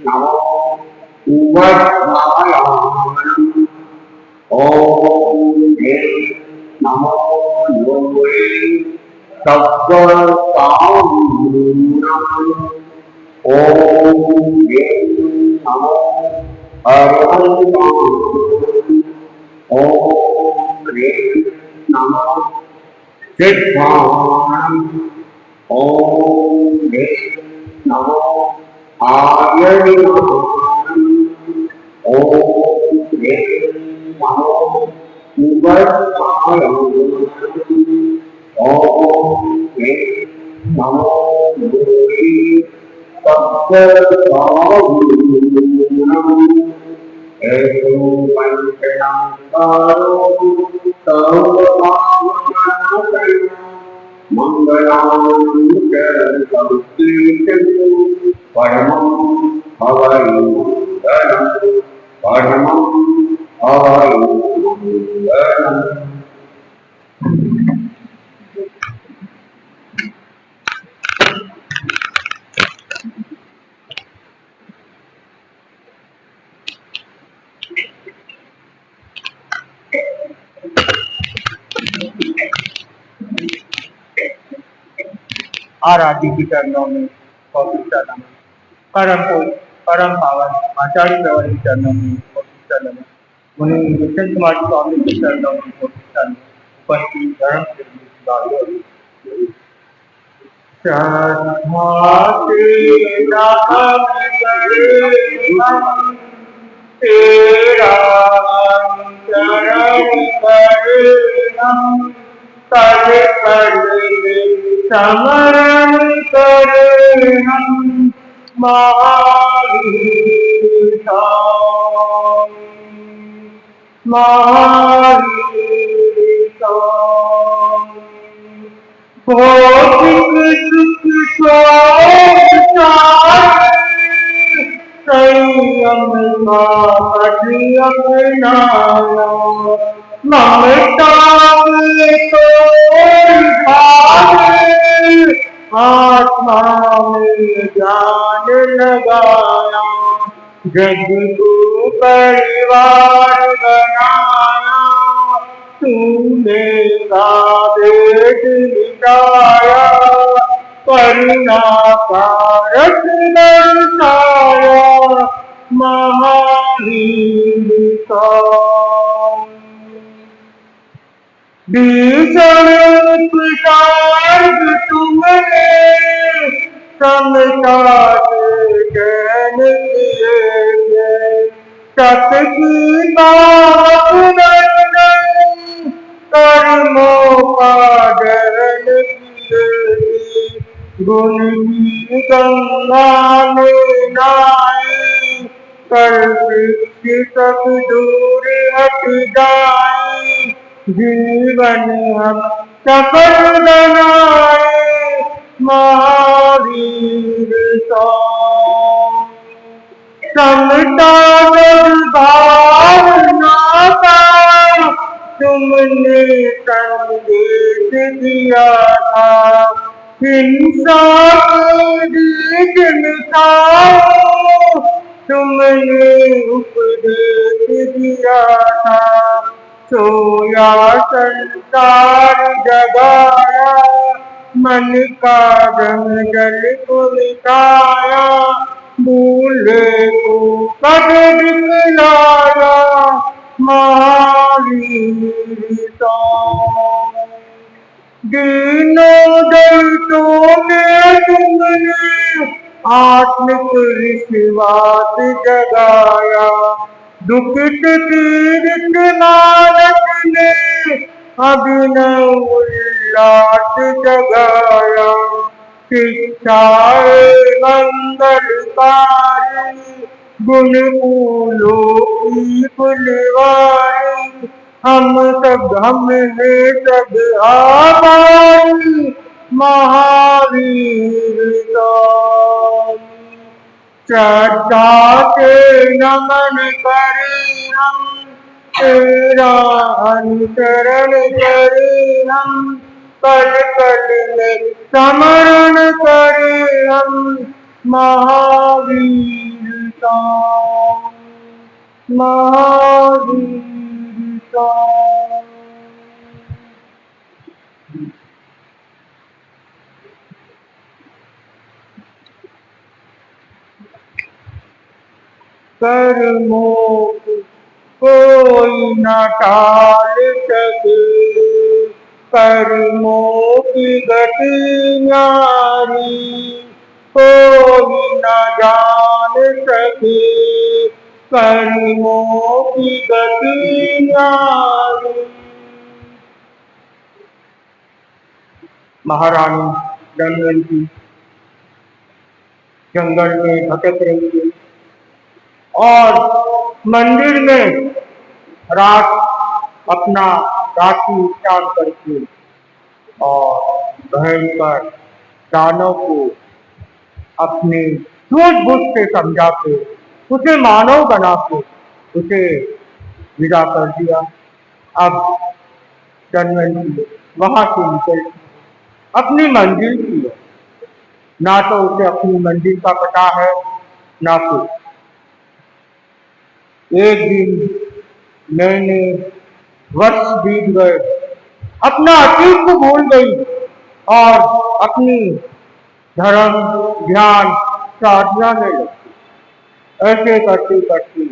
नमो उवत्मायानम् ॐ हे नमो योगे सब्बकामूलम् ॐ हे नमो अरहन्ताम् ॐ हे नमो सिद्धाणम् ॐ हे नमो आर्यविनाशम् ॐ हे नमो उवत्मायानम् ॐ हे नमो योगी सब्बकामूलम् एतो पंचनाकारो सर्वभावनाशय मंगलांचरसंकीर्तन परमं हवैमंगलम् परमं हवैमंगलम्। आराध्य के चरणों में पवित्र नमन। परम पावन आचार्य प्रवर के चरणों में पवित्र नमन। मुनि विष्णु कुमार स्वामी के चरणों में पवित्र नमन। उपस्थित धर्म के श्रद्धा से नमन करे हम तेरा चरण करे हम कर समरण करे हम महावीर भौतिक सुख शोक संयम कभी अपनाया ममता तो आत्मा में जान लगाया जग को परिवार बनाया तूने का भेद मिटाया करुणा कारक दर्शाया महावीर का भीषण उपचार तुमने समता से ज्ञान किए सत की बात कर्मों का दहन किए गुण की गंगा में नाए कर सब दूर हट जाए जीवन हम सफल बनाए महावीर समता भावना का तुमने संदेश दिया था हिंसा के बीज मिटाओ तुमने उपदेश दिया था सोया संसार जगाया मन का गम जल को मिटाया भूले को कद दिखलाया महावीर दीनों दर्दों में तुमने आत्मिक विश्वास जगाया दुखित पीड़ित नानक ने अभिनव उल्लास जगाया शिक्षाए मंगलकारी गुण फूलों की फुलवारी हम सब हमारी महावीर श्रद्धा से नमन करे हम तेरा अनुसरण करे हम पल पल में समरण करे हम महावीर महावीर कर्मों को कोई न टाल सके, कर्मों की गति न्यारी कोई न जान सके, कर्मों की गति न्यारी। महारानी दमयंती जंगल में भटक रही है और मंदिर में रात अपना रात्रि उपचार करके और भयंकर दानव को अपने सूझबूझ से समझा के उसे मानव बना के उसे विदा कर दिया। अब दमयंती वहां से निकल अपनी मंजिल की ओर। ना तो उसे अपनी मंजिल का पता है ना कुछ। एक दिन मैंने वर्ष बीत गए, अपना अतीत को भूल गई और अपनी धर्म ध्यान साधना में लगी। ऐसे करते करते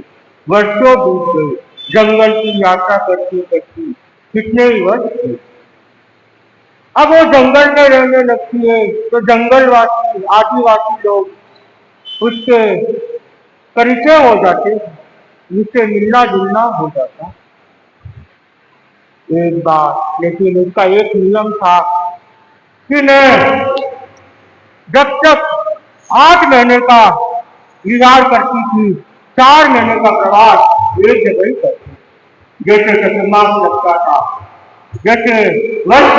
वर्षों बीत गए। जंगल की यात्रा करते करते कितने ही वर्ष थे। अब वो जंगल में रहने लगती है तो जंगलवासी आदिवासी लोग उससे परिचय हो जाते, उससे मिलना जुलना हो जाता। एक बार लेकिन उसका एक नियम था कि मैं जब तक 8 महीने का इंतजार करती थी, 4 महीने का प्रवास एक जगह ही करती। जैसे चतुर्मास लगता था, जैसे वर्ष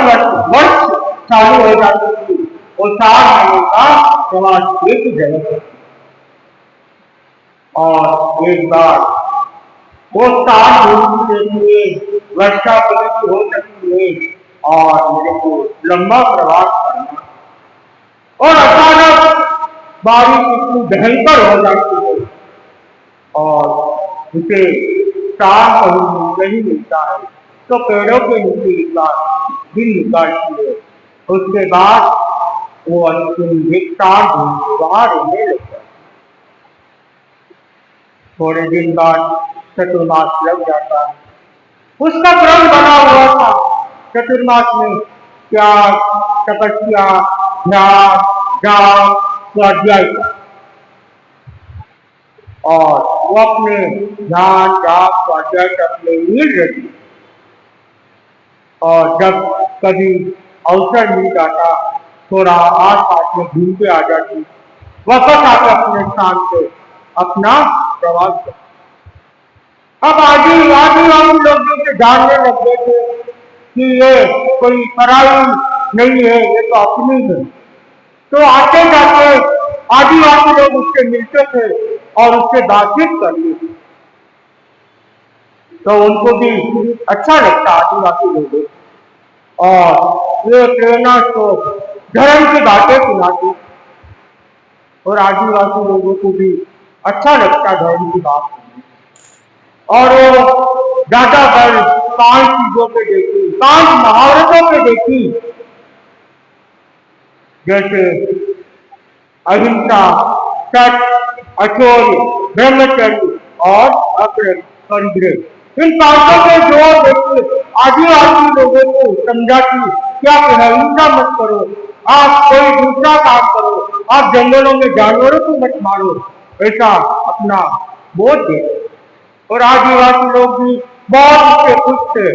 चालू हो जाती थी और 4 महीने का प्रवास एक जगह करती। और एक बार वो 4 दिन के लिए वर्षा पवित्र हो सकती है और मेरे को लंबा प्रवास करना और अचानक बारिश इतनी भयंकर हो जाती है और उसे 4 महीने नहीं मिलता है तो पेड़ों के नीचे दिन निकालती है। उसके बाद वो अंतिम 4 दिन वहां रहने लगता है। थोड़े दिन बाद चतुर्मास लग जाता है। उसका क्रम बना हुआ था चतुर्मास में त्याग, तपस्या, ध्यान, जाप, स्वाध्याय और वो अपने ध्यान जाप स्वाध्याय अपने लीन रहती। और जब कभी अवसर मिल जाता थोड़ा आस पास में घूम के आ जाती, वापस आकर अपने स्थान पे अपना प्रवास करती। अब आदिवासी लोग से जानने लग गए थे कि ये कोई पराई नहीं है, ये तो अपनी है। तो आते जाते आदिवासी लोग उससे मिलते थे और उससे बातचीत करते थे, तो उनको भी अच्छा लगता आदिवासी लोगों को। और ये प्रेरणा को धर्म की बातें सुनाते और आदिवासी लोगों को भी अच्छा लगता धर्म की बात। और वो ज्यादातर 5 चीजों पे देखी, 5 महारतों पे देखी, जैसे अहिंसा, सत्य, अचौर्य, ब्रह्मचर्य और अपरिग्रह। इन 5 पे जोर देते आदिवासी लोगों को समझाती कि आप अहिंसा मत करो, आप कोई दूसरा काम करो, आप जंगलों में जानवरों को मत मारो, ऐसा अपना बोध देते। और आदिवासी लोग भी बहुत उससे खुश थे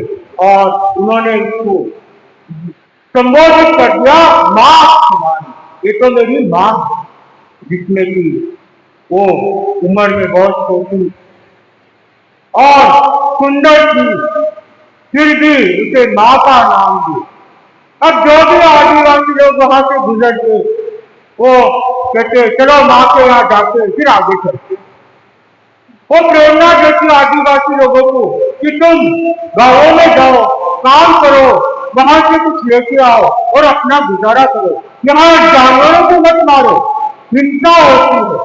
और उन्होंने इसको संबोधित कर दिया माँ तुम्हारी, ये तो मेरी माँ, जिसमें कि वो उम्र में बहुत छोटी और सुंदर थी, फिर भी उसे माँ का नाम दिया। अब जो भी आदिवासी लोग वहां से गुजरते वो कहते चलो माँ के यहाँ जाते, फिर आगे चलते। वो प्रेरणा देती आदिवासी लोगों को कि तुम गांवों में जाओ, काम करो, वहां से कुछ लेके आओ और अपना गुजारा करो, यहाँ जानवरों को मत मारो, हिंसा होती है।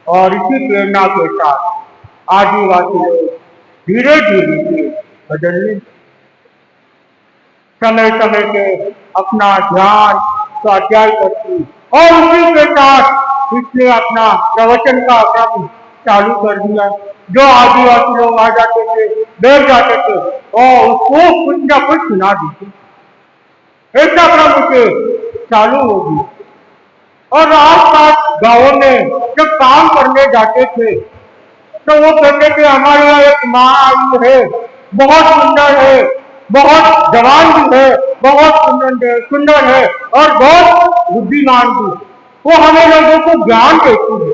और इसी प्रेरणा के साथ आदिवासी लोग धीरे धीरे बदलने, समय समय पे अपना ध्यान स्वाध्याय करती और उसी के साथ इसने अपना प्रवचन का क्रम चालू कर दिया। जो आदिवासी लोग आ जाते थे, बैठ जाते थे और उसको कुछ न कुछ सुना देते, ऐसा क्रम उसे चालू हो गया। और आसपास गांवों में जब काम करने जाते थे तो वो कहते थे हमारे यहाँ एक माँ आई है, बहुत सुंदर है, बहुत जवान भी है, बहुत सुंदर है और बहुत बुद्धिमान भी। वो हमें लोगों को ज्ञान देती है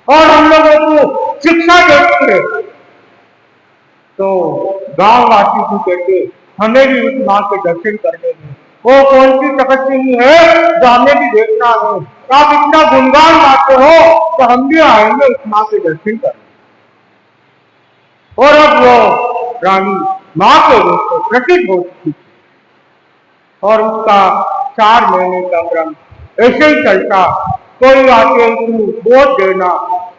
और हम लोगों को शिक्षा देती है। तो गांव वासी को कहते हमें भी उस माँ के दर्शन करने हैं। वो कौन सी तपस्वी है जो हमें भी देखना है। आप इतना गुणगान गाते हो तो हम भी आएंगे उस माँ के दर्शन करने। और अब वो रानी माँ के रूप में प्रकट हो चुकी और उसका 4 महीने का क्रम ऐसे ही चलता। कोई आके उसको बोध देना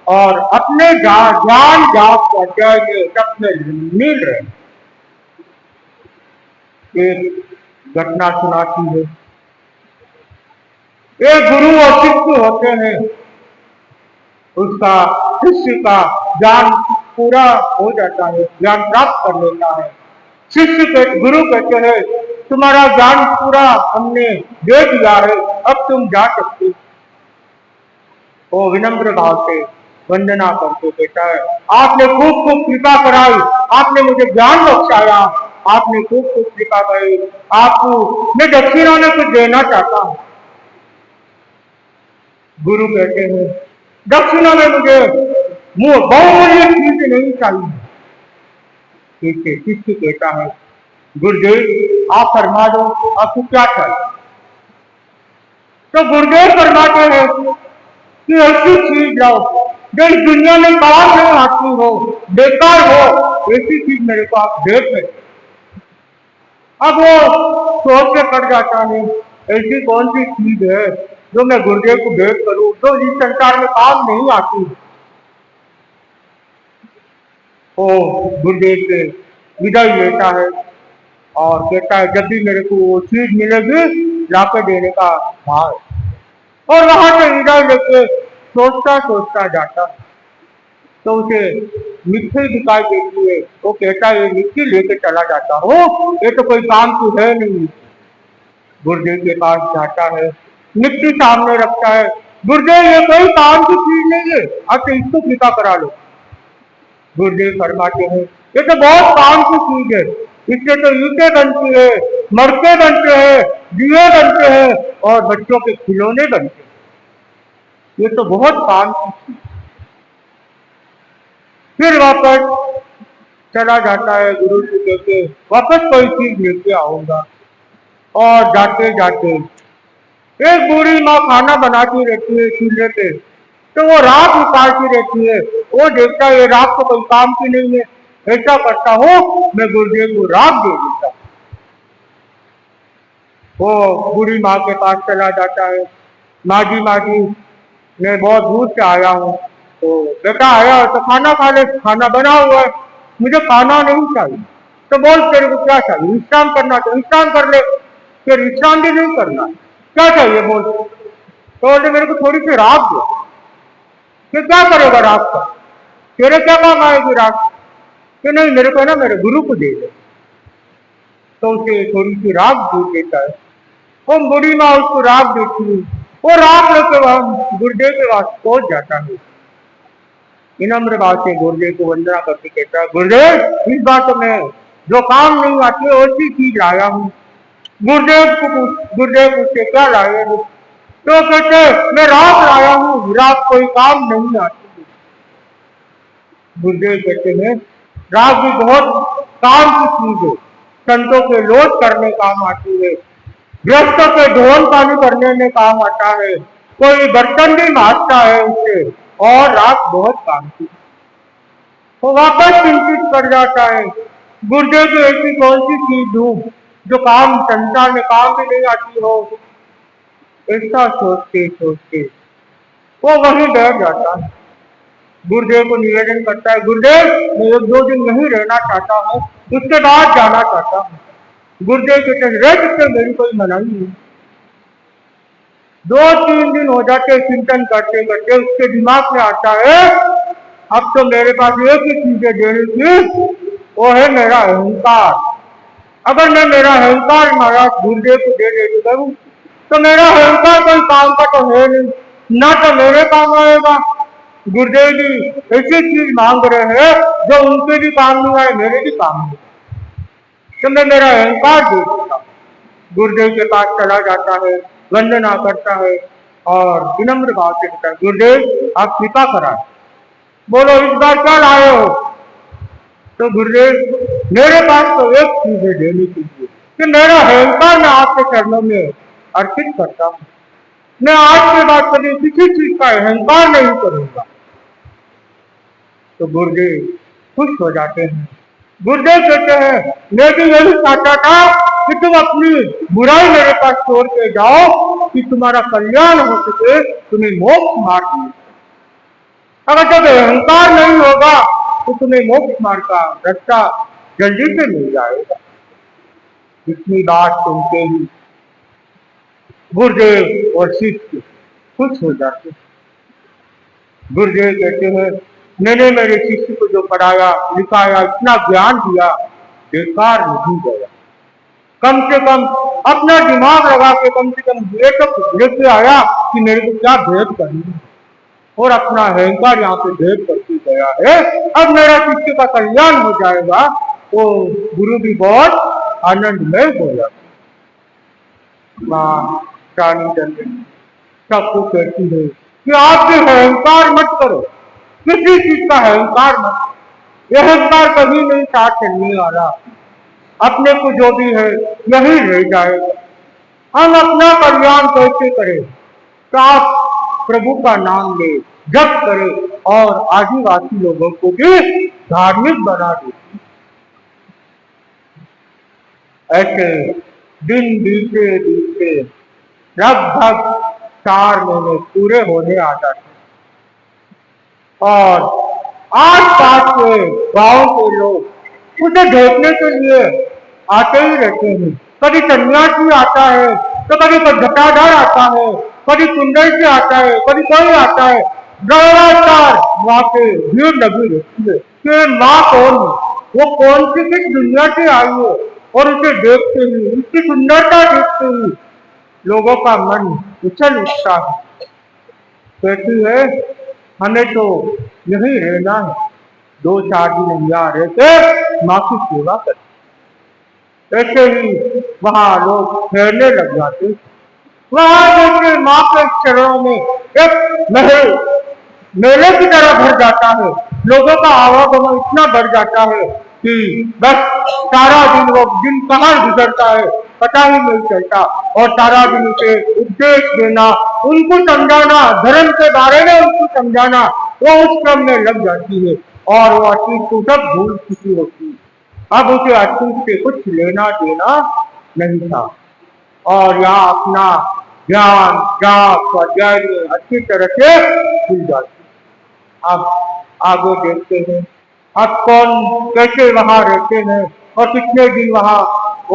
और अपने ज्ञान जाप स्वाध्याय में सबसे मिल रहे। एक घटना सुनाती है। एक गुरु और शिष्य होते हैं, उसका शिष्य का ज्ञान पूरा हो जाता है, ज्ञान प्राप्त कर लेता है। शिष्य के गुरु कहते हैं तुम्हारा ज्ञान पूरा हमने दे दिया है, अब तुम जा सकते। वो विनम्र भाव से वंदना करके कहता है आपने खूब खूब कृपा कराई, आपने मुझे ज्ञान बख्शाया, आपने खूब खूब कृपा कराई, आपको मैं दक्षिणा में कुछ देना चाहता हूँ। गुरु कहते हैं दक्षिणा में मुझे बहुमूल्य चीज नहीं चाहिए। ठीक है, शिष्य कहता है गुरुदेव आप फरमा दो आपको क्या चाहिए। तो गुरुदेव फरमाते हैं कि ऐसी चीज लाओ जो इस दुनिया में काम नहीं आती हो, बेकार हो, ऐसी चीज मेरे को आप दे सकते। अब वो सोच के पड़ जाता है ऐसी कौन सी चीज है जो मैं गुरुदेव को भेंट करूं जो इस संसार में काम नहीं आती। वो गुरुदेव से विदाई लेता है और कहता है जब भी मेरे को वो चीज मिलेगी लाके देने का भाव। और वहां से विदाई लेके सोचता सोचता जाता तो उसे मिट्टी दिखाई देती है। वो कहता है ये मिट्टी लेके चला जाता हो, ये तो कोई काम की है नहीं। गुरुदेव के पास जाता है, मिट्टी सामने रखता है, गुरुदेव ये कोई काम की चीज नहीं है, अब इसको कृपा करा लो। गुरुदेव फरमाते हैं ये तो बहुत काम की चीज है, इससे तो ईंटें बनती है, मड़के बनते हैं, दिए बनते हैं और बच्चों के खिलौने बनते हैं, ये तो बहुत काम की चीज। फिर वापस चला जाता है गुरु जी कहते वापस कोई चीज लेके आऊंगा। और जाते जाते एक बूढ़ी माँ खाना बनाती रहती है चूल्हे पे, तो वो राख निकालती रहती है। वो देखता है ये राख तो कोई काम की नहीं है, ऐसा करता हूँ मैं गुरुदेव को राख दे देता। वो बूढ़ी माँ के पास चला जाता है, माँ जी मैं बहुत दूर से आया हूँ, तो बेटा आया तो खाना खा ले, खाना बना हुआ है, मुझे खाना नहीं चाहिए। तो बोल तेरे को क्या चाहिए, विश्राम करना तो विश्राम कर ले, फिर विश्राम भी नहीं करना, क्या चाहिए बोल। तो बोलते मेरे को थोड़ी सी राख दो। फिर क्या करेगा राख का, तेरे क्या काम आएगी राख, कि नहीं मेरे को ना मेरे गुरु को दे दे। तो उसे थोड़ी सी राख दे देता है। वो बूढ़ी माँ उसको राख देती है, वो राख लेके वहां गुरुदेव के पास पहुंच जाता है। विनम्र भाव से गुरुदेव को वंदना करके कहता है गुरुदेव इस बार तो मैं जो काम नहीं आती वैसी चीज लाया हूँ। गुरुदेव पूछते क्या लाए हो, तो कहते मैं राख लाया हूँ, राख कोई काम नहीं आती। गुरुदेव कहते हैं राख भी बहुत काम की चीज है, संतों के लोट करने काम आती है, गृहस्थों के ढोल पानी करने में काम आता है, कोई बर्तन भी मारता है उससे, और राख बहुत काम की। वो वापस चिंतित कर जाता है गुरुदेव को ऐसी कौन सी चीज दूं जो काम संसार में काम भी नहीं आती हो। ऐसा सोचते सोचते वो वहीं बैठ जाता है। गुरुदेव को निवेदन करता है, गुरुदेव मैं 1-2 दिन यहीं रहना चाहता हूँ, उसके बाद जाना चाहता हूँ। गुरुदेव कहते हैं रह सकते, मेरी कोई मनाही नहीं। 2-3 दिन हो जाते चिंतन करते करते उसके दिमाग में आता है अब तो मेरे पास एक ही चीज है देने की, वो है मेरा अहंकार। अगर मैं मेरा अहंकार महाराज गुरुदेव को दे देती करूँ तो मेरा अहंकार कोई काम का तो है नहीं, ना तो मेरे काम आएगा। गुरुदेव जी ऐसी चीज मांग रहे हैं जो उनके भी काम नहीं आए, मेरे भी काम नहीं आए, तो मैं मेरा अहंकार दे देता हूँ। गुरुदेव के पास चला जाता है, वंदना करता है और विनम्र भाव से कहता है गुरुदेव आप कृपा कराएं, बोलो इस बार क्या लाए हो। तो गुरुदेव मेरे पास तो एक चीज है देने के लिए कि मेरा अहंकार मैं आपके चरणों में अर्पित करता हूँ, मैं आज के बाद कभी किसी चीज का अहंकार नहीं करूंगा। तो गुरुदेव खुश हो जाते हैं। गुरुदेव कहते हैं मैं भी यही चाहता था कि तुम अपनी बुराई मेरे पास छोड़ के जाओ कि तुम्हारा कल्याण हो सके, तुम्हें मोक्ष मार्ग मिले। अगर जब अहंकार नहीं होगा तो तुम्हें मोक्ष मार्ग का रास्ता जल्दी से मिल जाएगा। इतनी बात सुनते ही गुरुदेव और शिष्य खुश हो जाते। गुरुदेव कहते हैं मैंने मेरे शिष्य को जो पढ़ाया लिखाया इतना ज्ञान दिया बेकार नहीं गया। कम से कम अपना दिमाग लगा के कम से कम ये तो लेके आया कि मेरे को क्या भेद करनी है, और अपना अहंकार यहाँ पे भेद करके गया है। अब मेरा शिष्य का कल्याण हो जाएगा तो गुरु भी बहुत आनंदमय हो जाता। माँ रानी चंद्र सबको कहती है कि आप भी अहंकार मत करो, किसी चीज का अहंकार मत। यह अहंकार कभी नहीं साथ चलने वाला, अपने को जो भी है यही रह जाएगा। हम अपना कल्याण कैसे करें तो आप प्रभु का नाम ले जप करें और आदिवासी लोगों को भी धार्मिक बना दे। ऐसे दिन बीते बीते लगभग 4 महीने पूरे होने आ जाते और आस पास के गांव के लोग उसे देखने के लिए आते ही रहते हैं। कभी सन्यासी आता है तो कभी कोई घटाधार आता है, कभी कुंडल से आता है, कभी कोई आता है। लगातार वहां पे भीड़ लगी रहती है कि माँ कौन है, वो कौन सी किस दुनिया से आई है, और उसे देखते ही उसकी सुंदरता देखते ही लोगों का मन उछल उठता है। कहती है हमें तो यही रहना है, 2-4 दिन यहाँ रहते माँ की सेवा करते। ऐसे ही वहां लोग ठहरने लग जाते। वहां देखते माँ के चरणों में एक महल मेले की तरह भर जाता है। लोगों का आवागमन इतना बढ़ जाता है कि बस सारा दिन वो दिन कहाँ गुजरता है पता ही नहीं चलता, और सारा दिन उसे उपदेश देना, उनको समझाना, धर्म के बारे में उनको समझाना, वो उस क्रम में लग जाती है और वो अतीत को सब भूल चुकी होती है। अब उसे अतीत से कुछ लेना देना नहीं था और यहाँ अपना ज्ञान जाप स्वाध्याय में अच्छी तरह से खुल जाती। अब आगे देखते हैं अब कौन कैसे वहां रहते हैं और कितने दिन वहां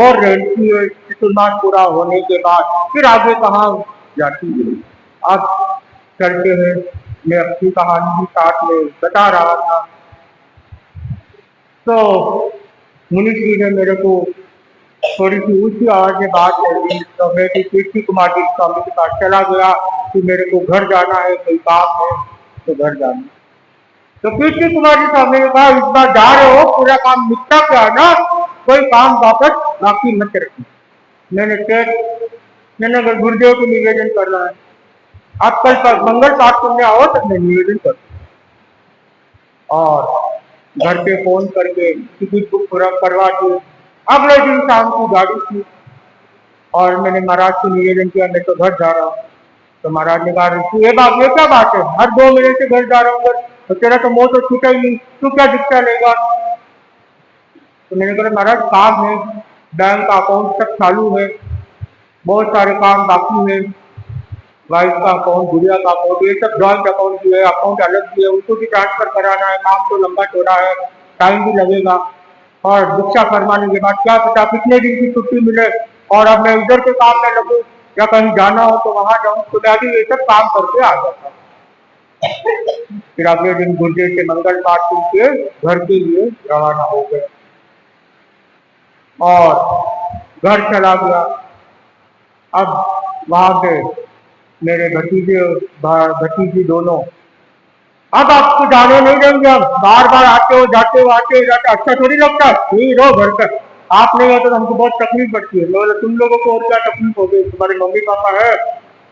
और रहती है। चतुर्मास पूरा होने के बाद फिर आगे कहाँ जाती है। अब चलते हैं, मैं अपनी कहानी भी साथ में बता रहा था। तो मुनि जी ने मेरे को थोड़ी सी ऊंची आवाज में बात कर दी तो मैं कीर्ति कुमार जी स्वामी के पास चला गया कि मेरे को घर जाना है, कोई काम है तो घर जाना। तो कीर्ति कुमार जी स्वामी ने कहा इस बार जा रहे हो पूरा काम निपटा के आना, कोई काम वापस बाकी मत रखना। मैंने गुरुदेव को निवेदन करना है, आप कल मंगल पाठ करने आओ तो मैं निवेदन कर। और घर पे फोन करके टिकट बुक पूरा करवा दिए। अगले दिन शाम की गाड़ी थी और मैंने महाराज को निवेदन किया मैं तो घर जा रहा हूँ। तो महाराज ने कहा ये क्या बात है, हर 2 महीने से घर जा रहा हूँ, तो तेरा तो मोह तो छूटा ही नहीं, तू क्या दीक्षा लेगा। तो मैंने कहा महाराज काम है, बैंक अकाउंट सब चालू है, बहुत सारे काम बाकी है, वाइफ का अकाउंट, गुड़िया का अकाउंट, ये सब जॉइंट अकाउंट भी है, अकाउंट अलग भी है, उनको भी ट्रांसफर कराना है। काम तो लंबा चौड़ा है, टाइम भी लगेगा। और दीक्षा फरमाने के बाद क्या पता कितने दिन की छुट्टी मिले और अब मैं इधर के काम में लगूँ या कहीं जाना हो तो वहां जाऊँ, तो मैं अभी ये सब काम करके आ जाता। फिर अगले दिन गुर्दे से मंगल पाठ सुन के घर के लिए रवाना हो गए और घर चला गया। अब वहां पे मेरे भतीजे भतीजी दोनों, अब आपको जाने नहीं देंगे, हम बार बार आते हो जाते हो आते हो जाते, अच्छा थोड़ी लगता है, नहीं रहो घर पर। आप नहीं हो तो हमको बहुत तकलीफ पड़ती है। बोले तुम लोगों को और क्या तकलीफ हो गई, तुम्हारे मम्मी पापा है।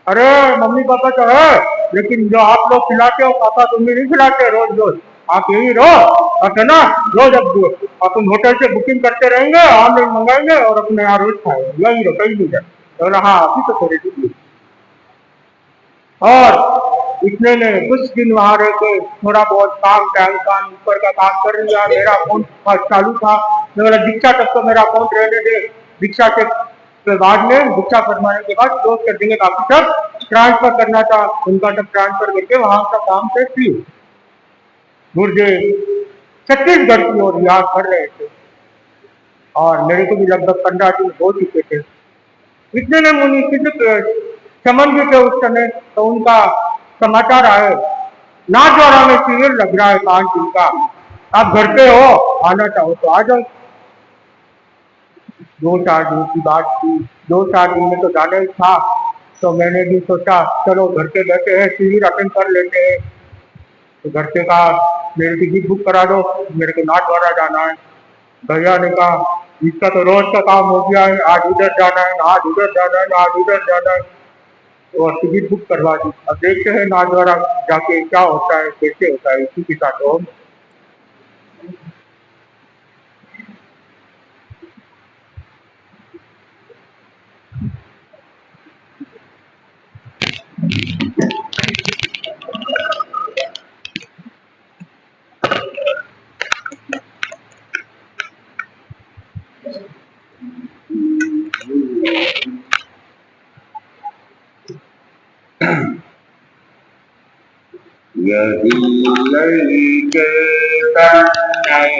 अरे मम्मी पापा तो है, लेकिन जो आप लोग खिलाते हो पापा तुम भी नहीं खिलाते रोज रोज, आप यही रहो और है ना, रोज अब अपन होटल से बुकिंग करते रहेंगे, ऑनलाइन मंगाएंगे और अपने यहाँ रोज खाएंगे, यही रहो कहीं नहीं जाए। बोला हाँ अभी तो थोड़ी सी। और इतने में कुछ दिन वहां रह के थोड़ा बहुत काम टाइम काम ऊपर का काम कर लिया। मेरा अकाउंट चालू था, मैं बोला दीक्षा तक तो मेरा अकाउंट रहने दे, दीक्षा के बाद में दीक्षा फरमाने के बाद क्लोज कर देंगे, बाकी सब ट्रांसफर करना था उनका, सब ट्रांसफर करके वहां का काम से फ्री। मुझे छत्तीसगढ़ की ओर याद कर रहे थे और मेरे को भी लगभग 15 दिन हो चुके थे। इतने में मुनि सिद्ध समझ थे उस समय, तो उनका समाचार आए, नाथद्वारा में शिविर लग रहा है 5 दिन का, आप घर पे हो, आना चाहो तो आ जाओ। 2-4 दिन की बात थी, 2-4 दिन में तो जाना ही था, तो मैंने भी सोचा चलो घर पे बैठे हैं शिविर अटेंड कर लेते हैं। तो घर पे कहा मेरी टिकट बुक करा दो, मेरे को नाथद्वारा जाना है। भैया ने कहा इसका तो रोज का काम हो गया है, आज उधर जाना है, आज उधर जाना है, आज उधर जाना है, और टिकट बुक करवा दी। अब देखते हैं नाथद्वारा जाके क्या होता है, कैसे होता है, इसी के साथ हो। यदि लैके तन्नै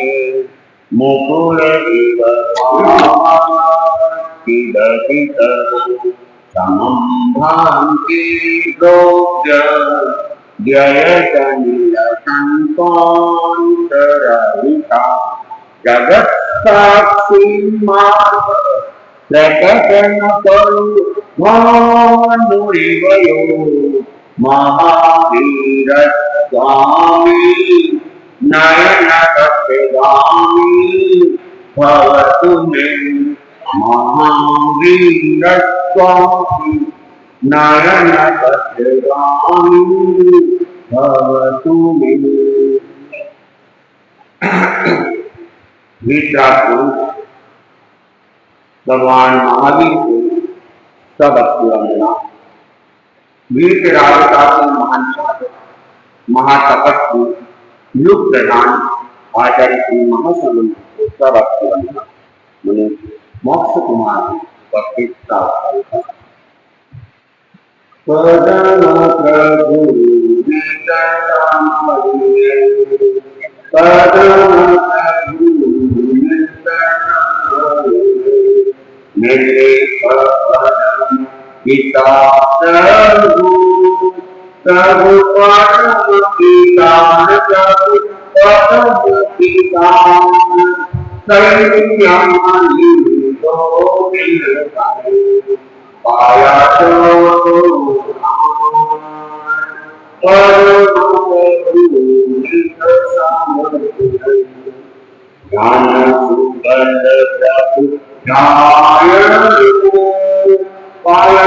मुकुर इव भासिदधिकः समं भान्ति गोप्य जयजनिलसन्तान्तरहिता जगत्साक्षी मार्ग प्रकटन करो भानुरिवयो महावीर स्वामी नयन सत्यगामी भवतु मे महावीर स्वामी नयन सत्यगामी भवतु मे। भगवान महावीर को सब वंदना। वीतरागता के महान साधक महातपस्वी युग प्रधान आचार्य श्री महासमुद्र को सब वंदना। मनुष्य मोक्ष कुमार प्रतिष्ठा परम प्रभु मेरे पिता प्रभु प्रभु परम पिता प्रभु परम पिता सैन्यानि तो मिल पाया तो ज्ञान सुगंध प्रभु न्याय पाया पाया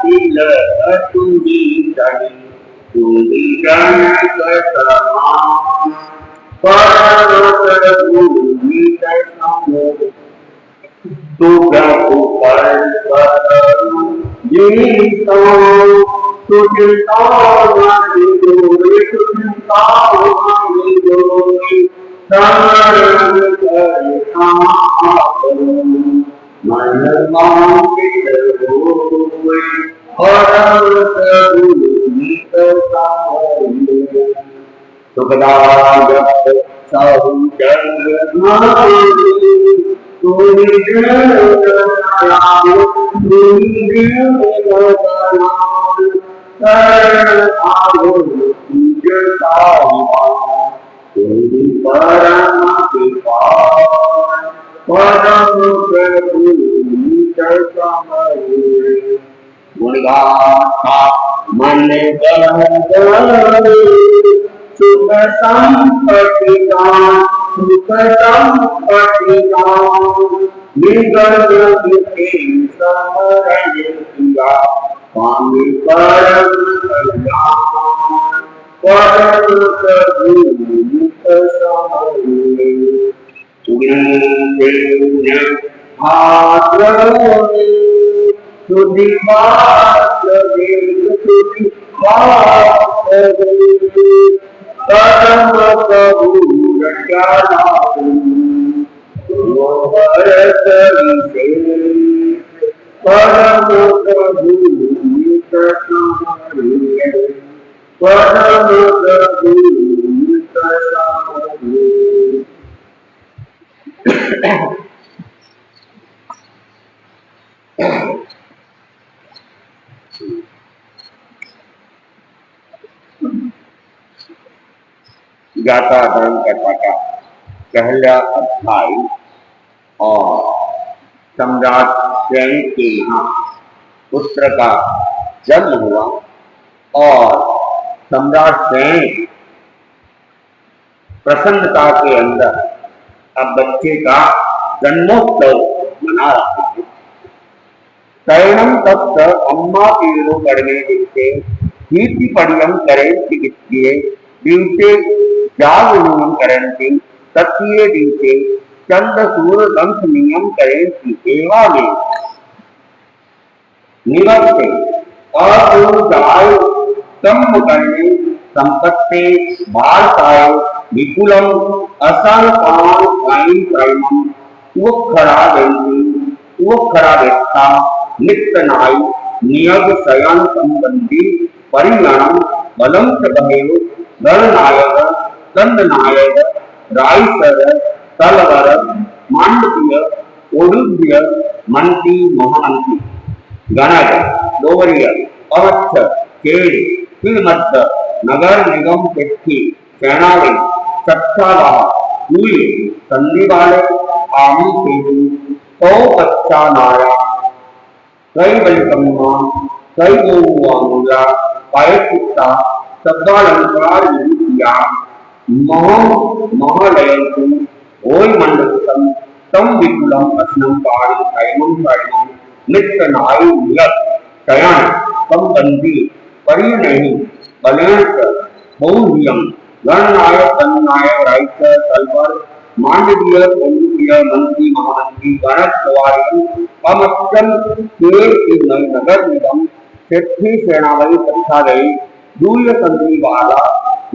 तिल तुम्ही जनी तुम्ही जनक समान पर्वत भूमि तैसमो तुझ ऊपर करूं जीतो तुझता मानी जोड़ी तुझता मानी जोड़ी शरण करता करूं मन मांगित होए भरत भूमि तैसमो सुखदायक साहु जन कोई जनाया कोई जनाया शरण आगो पूजता कोई परम कृपा परम प्रभु समये गुणगाथा मन बहरे सुख संपत्ति निगल के समरण किया स्वामी परम कल्याण परम प्रभु मुख समये उन्हें भाद्रवे सुधि भाद्रवे सुधि भाद्रवे परम प्रभु रक्षाणां वो भरत विशेष परम प्रभु नित समये परम प्रभु नित समये गाथा धर्म कथा का पहला अध्याय और सम्राट स्वयं के यहाँ पुत्र का जन्म हुआ और सम्राट स्वयं प्रसन्नता के अंदर अब बच्चे का जन्मोत्सव मना रहा है। शरणम तत्त अम्मा पीड़ो करने दिवसे कीर्ति पड़ियम करें चिकित्सीय दिवसे जागरूकम करन्ति तत्ये दिवसे चंद सूर दंश नियम करें एवा में निवर्ते अपूर्जाय कम करने संपत्ते भारताय विपुलम असंकान काइन क्रमम उखरा व्यक्ता नित्यनाय नियग शयन संबंधी परिगणम बलम च बहेव गणनायक दंडनायक रायसर तलवर मांडवीय ओडुभ्य मंत्री महामंत्री गणज लोवरिय अवच्छ केड़ किलमत्त नगर निगम पेट्टी सेनावे सत्तावाह कूले संधिवाले आमी पेटू तो बच्चा नाया कई बलिकम्मा कई गौवांगुला पायकुत्ता शब्दालंकार विभूतिया महालयंतु ओय मंडपम तम विपुलम अस्नम पारि कैमम कैमम नित्य नाय नियत शयन संबंधी परिणहि बलेंस बहुनियम गणनायक राइस तलवर मांडवीय ओडुभ्य मंत्री महामंत्री गणक सवारी अमक्कल के नगर निगम सेठी सेनावली तथा गई दूय संधि वाला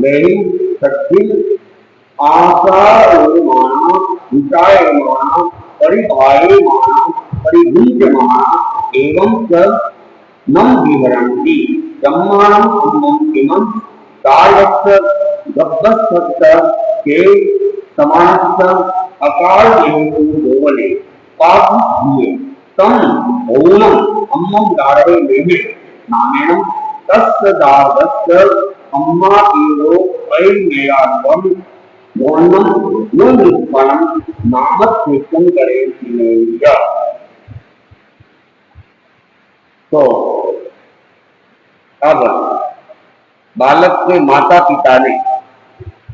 नहीं सच्ची आशायमाना विचायमाना परिभायमाना परिभुज्यमाना एवं च नम विहरन्ति ब्रह्माणं अम्मं इमं कार्वस्य गब्बस्वत्त के समानस्थ अकाल देवतु दोवले पाप दिए तम ओनम अम्मं दारवे लेहे नामेणं तस्य दारवस्य अम्मा पीरो ऐमेयात्वं मोन्नम नुनिष्पणं नामस्कृतं करे तिनेय। तो अब बालक के माता पिता ने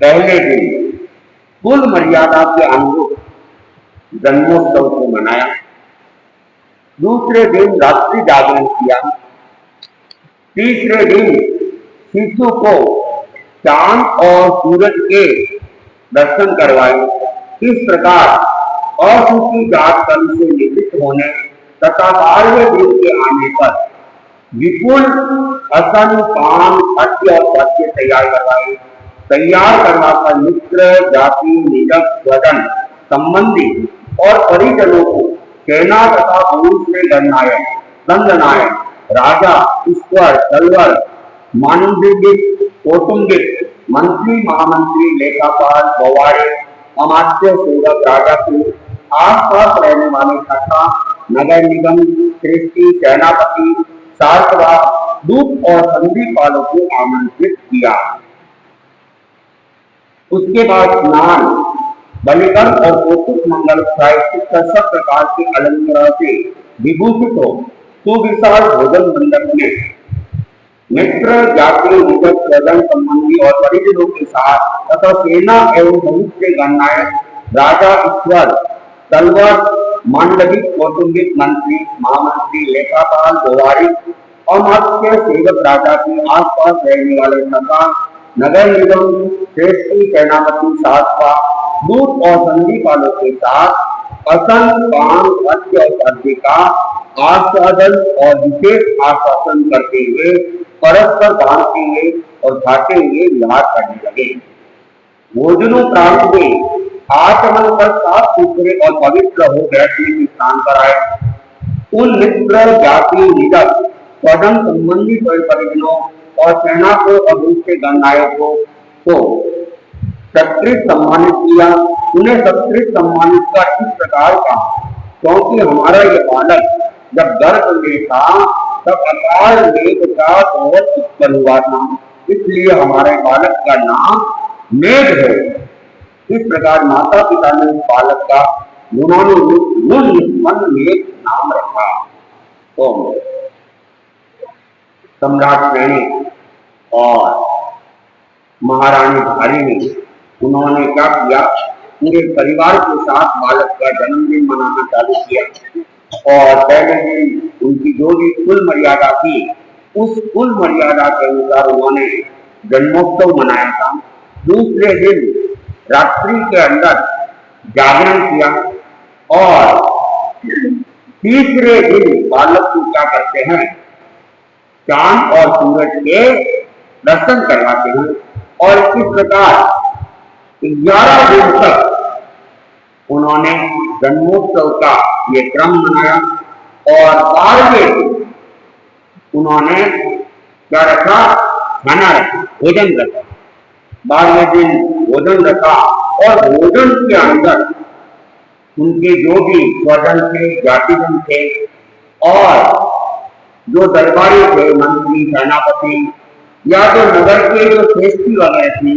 पहले दिन कुल मर्यादा के अनुरूप जन्मोत्सव को मनाया। दूसरे दिन रात्रि जागरण किया तीसरे दिन शिशु को चांद और सूरज के दर्शन करवाए। इस प्रकार अशुचि जात कर्म से निवृत्त होने तथा 12वें दिन के आने पर विपुल असन पान खाद्य और भक्ष्य तैयार करवाए। तैयार करवाकर मित्र जाति निजक स्वजन संबंधी और परिजनों को सेना तथा पुरुष में गणनायक दंडनायक राजा ईश्वर तलवर मानविक कौटुंबिक मंत्री महामंत्री लेखापाल गवारे अमात्य सेवक राजा के आसपास रहने वाले तथा नगर निगम सृष्टि सेनापति शास्त्रा दूत और संधि पालों को आमंत्रित किया। उसके बाद स्नान बलिकर्म और कौतुक मंगल प्रायश्चित सब प्रकार के अलंकार से विभूषित हो सुविशाल भोजन मंडप में मित्र जाति निकट स्वजन संबंधी और परिजनों के साथ तथा सेना एवं मनुष्य गणनायक राजा ईश्वर तलवर मांडविक कौटुंबिक मंत्री महामंत्री लेखापाल गौवारिक अमात्य सेवक राजा के आसपास रहने वाले तथा नगर निगम श्रेष्ठी सेनापति शास्त्रा दूत और संधि पालों के साथ असन पान मत्स्य और सर्दी का आस्वादन और विशेष आश्वासन करते हुए परस्पर बांधते हुए और खाते हुए विहार करने लगे। भोजनों प्रांत में आचमन कर साफ सुथरे और पवित्र हो बैठने की स्थान पर आए। उन मित्र जाति निजक स्वजन संबंधी परिजनों और सेना को और दूसरे गणनायकों को सत्कृत सम्मानित किया। उन्हें सत्कृत सम्मानित का इस प्रकार कहा क्योंकि हमारा ये बालक जब गर्भ में था तब अकाल मेघ का बहुत उत्पन्न हुआ था, इसलिए हमारे बालक का नाम मेघ है। इस प्रकार माता पिता ने उस बालक का गुणानुरूप मेघ नाम रखा। तो सम्राट श्रेणी और महारानी भारी ने उन्होंने क्या किया, पूरे परिवार के साथ बालक का जन्मदिन मनाना चालू किया और पहले दिन उनकी जो भी कुल मर्यादा थी उस कुल मर्यादा के अनुसार उन्होंने जन्मोत्सव मनाया था। दूसरे दिन रात्रि के अंदर जागरण किया और तीसरे दिन बालक को क्या करते हैं, चांद और सूरज के दर्शन करवाते हैं और इस प्रकार 11 दिन तक उन्होंने जन्मोत्सव का ये क्रम मनाया और 12वें दिन उन्होंने क्या रखा, खाना रखा, भोजन रखा। 12वें दिन भोजन रखा और भोजन के अंदर उनके जो भी स्वजन थे जातिजन थे और जो दरबारी थे मंत्री सेनापति या तो नगर के जो श्रेष्ठी वगैरह थे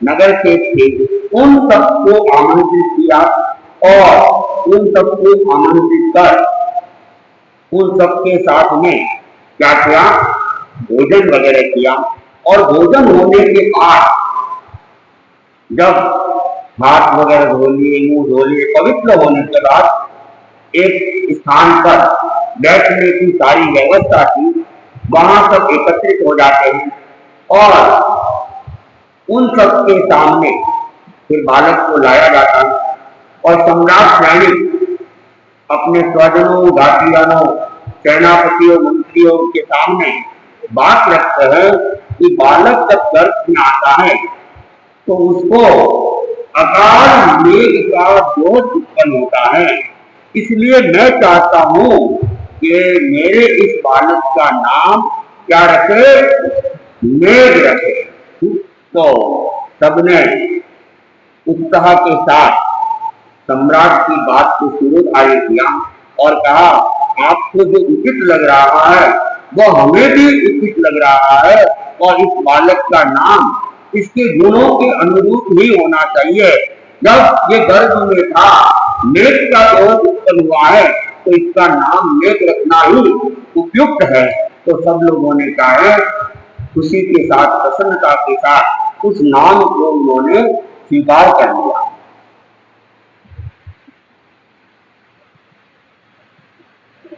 नगर के थे उन सबको आमंत्रित किया और उन सबको आमंत्रित कर उन सबके साथ में क्या किया, भोजन वगैरह किया। और भोजन होने के बाद जब हाथ वगैरह धो लिए मुंह धो लिए पवित्र होने के बाद एक स्थान पर बैठने की सारी व्यवस्था थी, वहां सब एकत्रित हो जाते हैं और उन सबके सामने फिर बालक को लाया जाता है और सम्राट श्रेणी अपने स्वजनों घाटियानों सेनापतियों मंत्रियों के सामने बात रखते हैं कि बालक जब गर्भ में आता है तो उसको अकाल मेघ का जोश उत्पन्न होता है, इसलिए मैं चाहता हूं कि मेरे इस बालक का नाम क्या रखे, मेघ रखे। तो सबने उत्साह के साथ सम्राट की बात को शिरोधार्य किया और कहा आपको जो उचित लग रहा है वह हमें भी उचित लग रहा है और इस बालक का नाम इसके गुणों के अनुरूप ही होना चाहिए। जब ये गर्भ में था मेघ का दोष उत्पन्न हुआ है तो इसका नाम मेघ रखना ही उपयुक्त है। तो सब लोगों ने कहा खुशी के साथ प्रसन्नता के साथ उस नाम को उन्होंने स्वीकार कर लिया।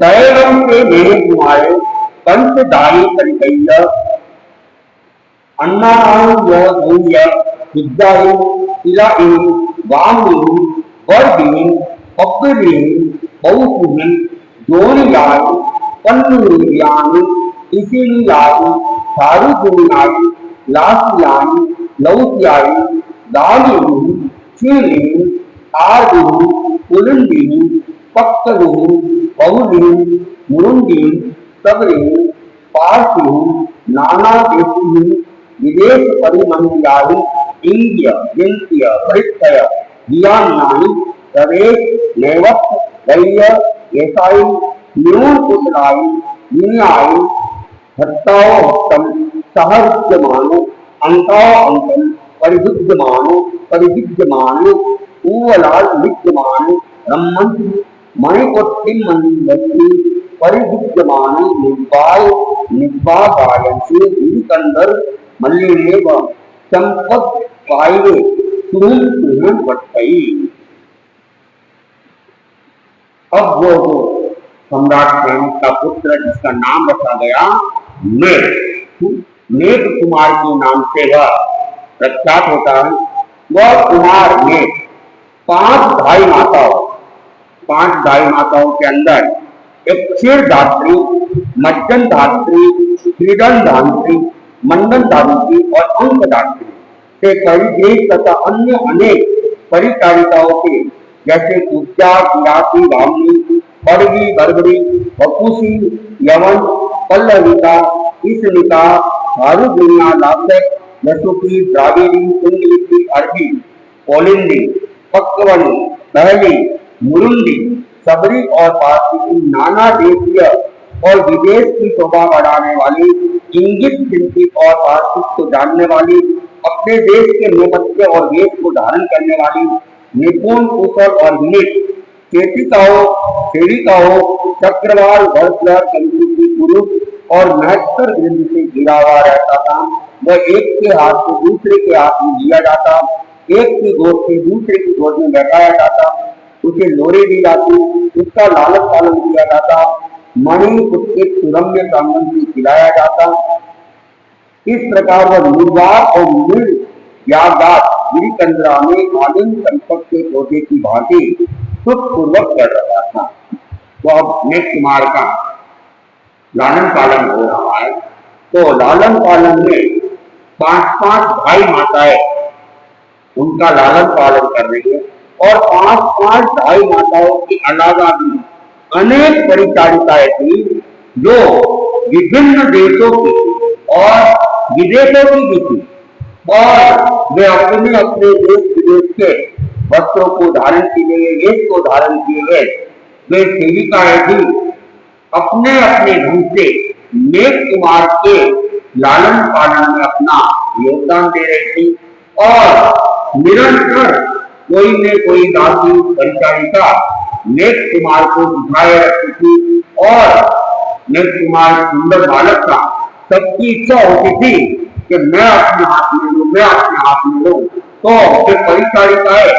तैरम से मेघ तुम्हारे पंच दाई परिकैय अन्नाय भूय विद्याय इलाय वामि वर्धिनि पक्विनि बहुपुनि जोनियाय पन्नुयानि इसिलियाय सारुगुणाय लासियाय लौकियाय दालिनि चीलिनि आर्दिनि पुलिंदिनि पक्कलिनि बहुलिनि मुरुंदिनि सबरिनि पार्थिनि नाना देशिनि विदेश परिमंडियानि इंद्य विंत्य परिक्षय दियान्यानि प्रवेश नैवत् दैय येसाई न्यून कुशलाई न्याय हत्ताओ हत्तम सहृज्यमानो अंताओ अंतम परिविद्यमानो परिविद्यमानो ऊवलाल विद्यमानो ब्रह्मंत मणिकोट्टिम मंदिरति परिविद्यमानो निर्वाय निर्वागायन्ति विकंदर मल्लिनेव संपद वायवे सुरुन सुरुन वट्टई। अब वो सम्राट सैनिक का पुत्र जिसका नाम रखा गया नेक कुमार के नाम से वह प्रख्यात होता है। वह कुमार ने पांच भाई माताओं के अंदर एक क्षीर धात्री, मज्जन धात्री, क्रीडन धात्री, मंडन धात्री और अंक धात्री से परिदेश तथा अन्य अनेक परिचारिकाओं के जैसे पूजा गिरासी भावनी बड़गी बरबड़ी बकुसी यवन पल्लविका इसलिका हारुगुनिया लाभक यशुकी द्राविड़ी कुंडलिकी अरबी पोलिंदी पक्वनी पहली मुरुंडी सबरी और पारसी की नाना देशीय और विदेश की शोभा बढ़ाने वाली इंगित चिंतित और पारसी को जानने वाली अपने देश के नेपथ्य और वेश को धारण करने वाली निपुण कुशल और विनित चेतिकाओं सेविकाओं चक्रवाल वर्षलर कंठी पुरुष और महत्तर ग्रंथ से घिरा हुआ रहता था। वह एक के हाथ से दूसरे के हाथ में लिया जाता, एक की गोद से दूसरे की गोद में बैठाया जाता, उसे लोरी दी जाती, उसका लालन पालन किया जाता, मणि पुष्पित सुरम्य कांगन से खिलाया जाता। इस प्रकार वह निर्वाह और निर् यादात गिरिकंद्रा में आलिंग संपत के पौधे की भांति सुखपूर्वक कर रहा था। तो अब नेक कुमार का लालन पालन हो रहा है। तो लालन पालन में पांच भाई माताएं उनका लालन पालन कर रही है और पांच भाई माताओं के अलावा भी अनेक परिचारिकाएं थी जो विभिन्न देशों की और विदेशों की भी थी और वे अपने अपने देश विदेश के वस्त्रों को धारण किए वेश को धारण किए हुए वे सेविकाएं भी अपने अपने ढंग से नेक कुमार के लालन पालन में अपना योगदान दे रही थी और निरंतर कोई न कोई दासी परिचारिका नेक कुमार को उठाए रखती थी और नेक कुमार सुंदर बालक का सबकी इच्छा होती थी कि मैं अपने हाथ में लूं, मैं अपने हाथ में लूं। तो फिर परिचारिकाएं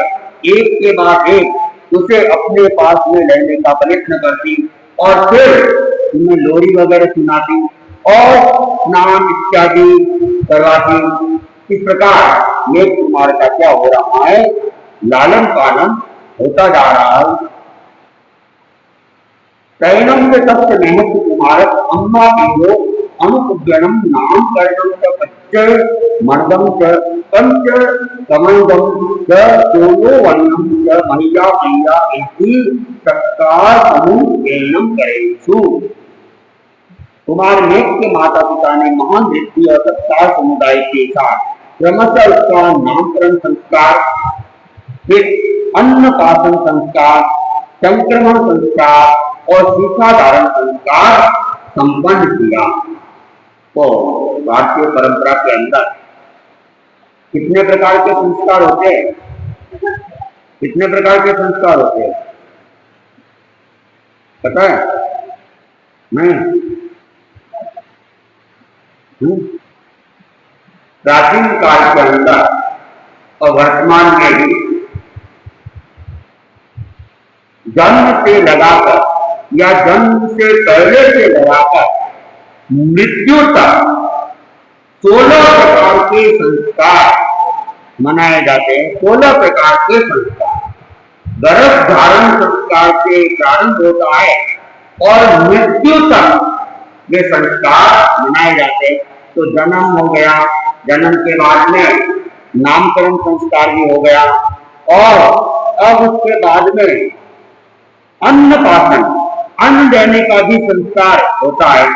एक के बाद एक उसे अपने पास में लेने का प्रयत्न करती और फिर उन्हें लोरी वगैरह सुनाती और स्नान इत्यादि करवाती। इस प्रकार नेक कुमार का क्या हो रहा है, लालन पालन होता जा रहा है। तैनम के सबसे मेहनत कुमारक अम्मा बीजो अनुपुजनम नाम करणम च पच्चय मर्दम च पंच कमंडम च सोलो वर्णम च महिया मैया इति सत्कार समूह एनम करेषु। कुमार नेक के माता पिता ने महान नृत्य और सत्कार समुदाय के साथ क्रमशः उसका नामकरण संस्कार, फिर अन्नपासन संस्कार, संक्रमण संस्कार और शिक्षा धारण संस्कार संपन्न किया। तो भारतीय परंपरा के अंदर कितने प्रकार के संस्कार होते हैं? कितने प्रकार के संस्कार होते हैं पता है? नहीं। प्राचीन काल के अंदर और वर्तमान में भी जन्म से लगाकर या जन्म से पहले से लगाकर मृत्यु तक 16 प्रकार के संस्कार मनाए जाते हैं। 16 प्रकार के संस्कार गर्भ धारण संस्कार से प्रारंभ होता है और मृत्यु तक ये संस्कार मनाए जाते हैं। तो जन्म हो गया, जन्म के बाद में नामकरण संस्कार भी हो गया, और अब उसके बाद में अन्नपासन, अन्न देने का भी संस्कार होता है।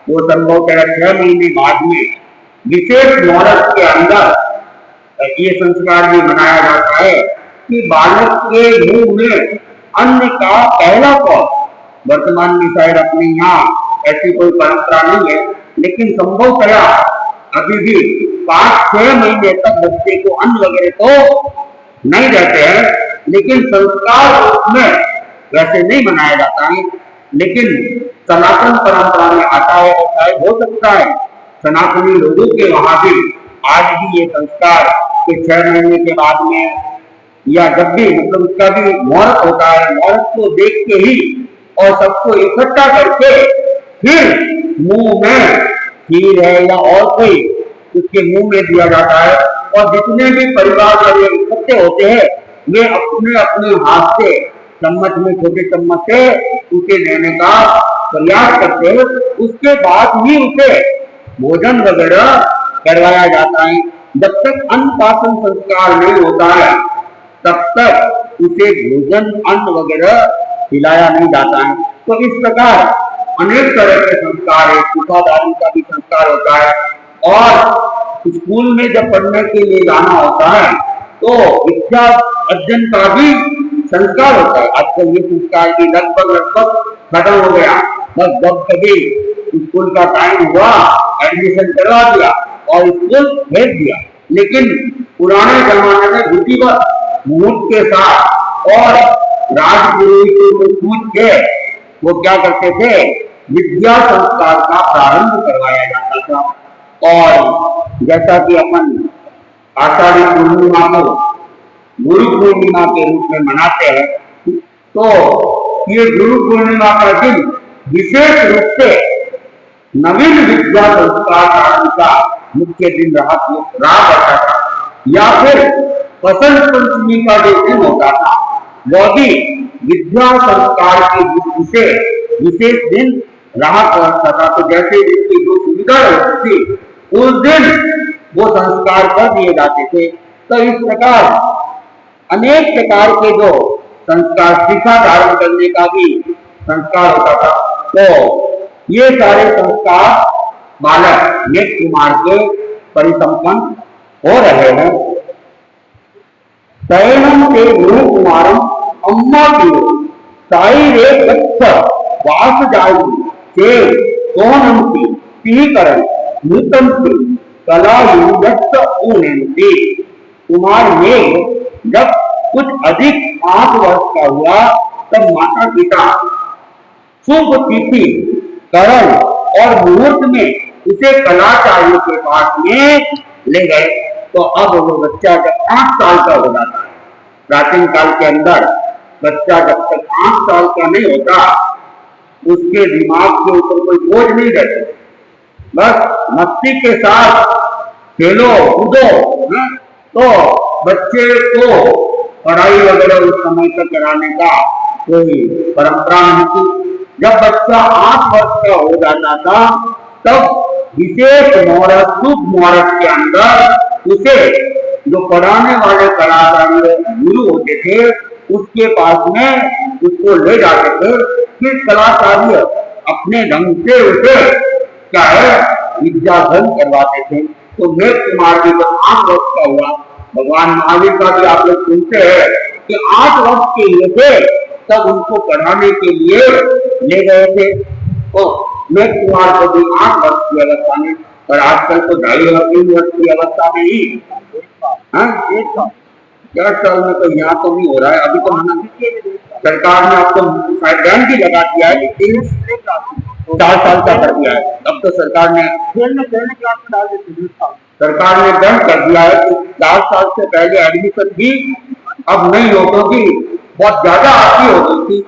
वो संभवतः 6 महीने बाद में विशेष मुहूर्त के अंदर ये संस्कार भी मनाया जाता है कि बालक के मुंह में अन्न का पहला कौर, वर्तमान में शायद अपने यहाँ ऐसी कोई परंपरा नहीं है, लेकिन संभवतः अभी भी 5-6 महीने तक बच्चे को अन्न वगैरह तो नहीं देते हैं, लेकिन संस्कार उसमें वैसे नहीं मनाया जाता है। लेकिन सनातन परंपरा में आता है, और शायद हो सकता है सनातनी लोगों के वहां भी आज भी ये संस्कार के 6 महीने के बाद में या जब भी मतलब उसका भी मुहूर्त होता है, मुहूर्त को देख के ही और सबको इकट्ठा करके फिर मुंह में खीर है या और कोई उसके मुंह में दिया जाता है। और जितने भी परिवार वाले इकट्ठे होते हैं वे अपने अपने हाथ से चम्मच में, छोटे चम्मच से उसे देने का प्रयास करते हैं। उसके बाद ही उसे भोजन वगैरह करवाया जाता है। जब तक अन्नपासन संस्कार नहीं होता है तब तक उसे भोजन अन्न वगैरह खिलाया नहीं जाता है। तो इस प्रकार अनेक तरह के संस्कार है। सूखाधारी का भी संस्कार होता है, और स्कूल में जब पढ़ने के लिए जाना होता है तो विद्या अर्जन का भी संस्कार होता है। आजकल ये संस्कार भी लगभग खत्म हो गया। बस जब कभी स्कूल का टाइम हुआ एडमिशन करवा दिया और स्कूल भेज दिया। लेकिन पुराने जमाने में विधिवत मुहूर्त के साथ और राजगुरु को पूछ के वो क्या करते थे, विद्या संस्कार का प्रारंभ करवाया जाता था। और जैसा कि अपन आषाढ़ी पूर्णिमा को गुरु पूर्णिमा के रूप में मनाते हैं, तो ये गुरु पूर्णिमा का दिन विशेष रूप से नवीन विद्या संस्कार प्रारंभ का मुख्य दिन रहा करता था, या फिर बसंत पंचमी का जो दिन होता था वह भी विद्या संस्कार की दृष्टि से विशेष दिन रहा करता था। तो जैसे जिसकी जो सुविधा होती थी उस दिन वो संस्कार कर दिए जाते थे। तो इस प्रकार अनेक प्रकार के जो संस्कार, शिक्षा धारण करने का भी संस्कार होता था। तो ये सारे संस्कार बालक नेक कुमार के परिसंपन्न हो रहे हैं। शयनम ते गुरु कुमारम अम्मा की साई रे कच्छ वास जाऊ के सोनम की सिंहकरण नूतन की कला युक्त उन्नति। कुमार ने जब कुछ अधिक 8 वर्ष का हुआ तब माता पिता शुभ तिथि, करण और मुहूर्त में उसे कलाचार्यों के पास में ले गए। तो अब वो बच्चा जब 8 साल का हो जाता है, प्राचीन काल के अंदर बच्चा जब तक 8 साल का नहीं होता उसके दिमाग के ऊपर कोई बोझ नहीं रहता, बस मस्ती के साथ खेलो कूदो। तो बच्चे को पढ़ाई वगैरह उस समय तक कराने का कोई परंपरा नहीं थी। जब बच्चा 8 वर्ष का हो जाता था तब विशेष मुहूर्त, शुभ मुहूर्त के अंदर उसे जो पढ़ाने वाले कलाचार्य गुरु होते थे उसके पास में उसको ले जाते थे। फिर कलाचार्य अपने ढंग से उसे क्या है विद्याधन करवाते थे। तो नेक कुमार जी जब 8 वर्ष का हुआ, भगवान महावीर का भी आप लोग सुनते हैं कि 8 वर्ष के लिए थे तब उनको पढ़ाने के लिए ले गए थे। तो नेक कुमार को भी 8 वर्ष की अवस्था में, और आजकल तो 2.5 वर्ष की अवस्था में ही 1 साल में तो यहाँ तो नहीं हो रहा है। अभी तो सरकार ने अब तो बैन भी लगा दिया है, लेकिन 4 साल का कर दिया है। अब तो सरकार ने बैन कर दिया है कि 4 साल से पहले एडमिशन भी अब नहीं हो, क्योंकि बहुत ज्यादा आती हो गई थी।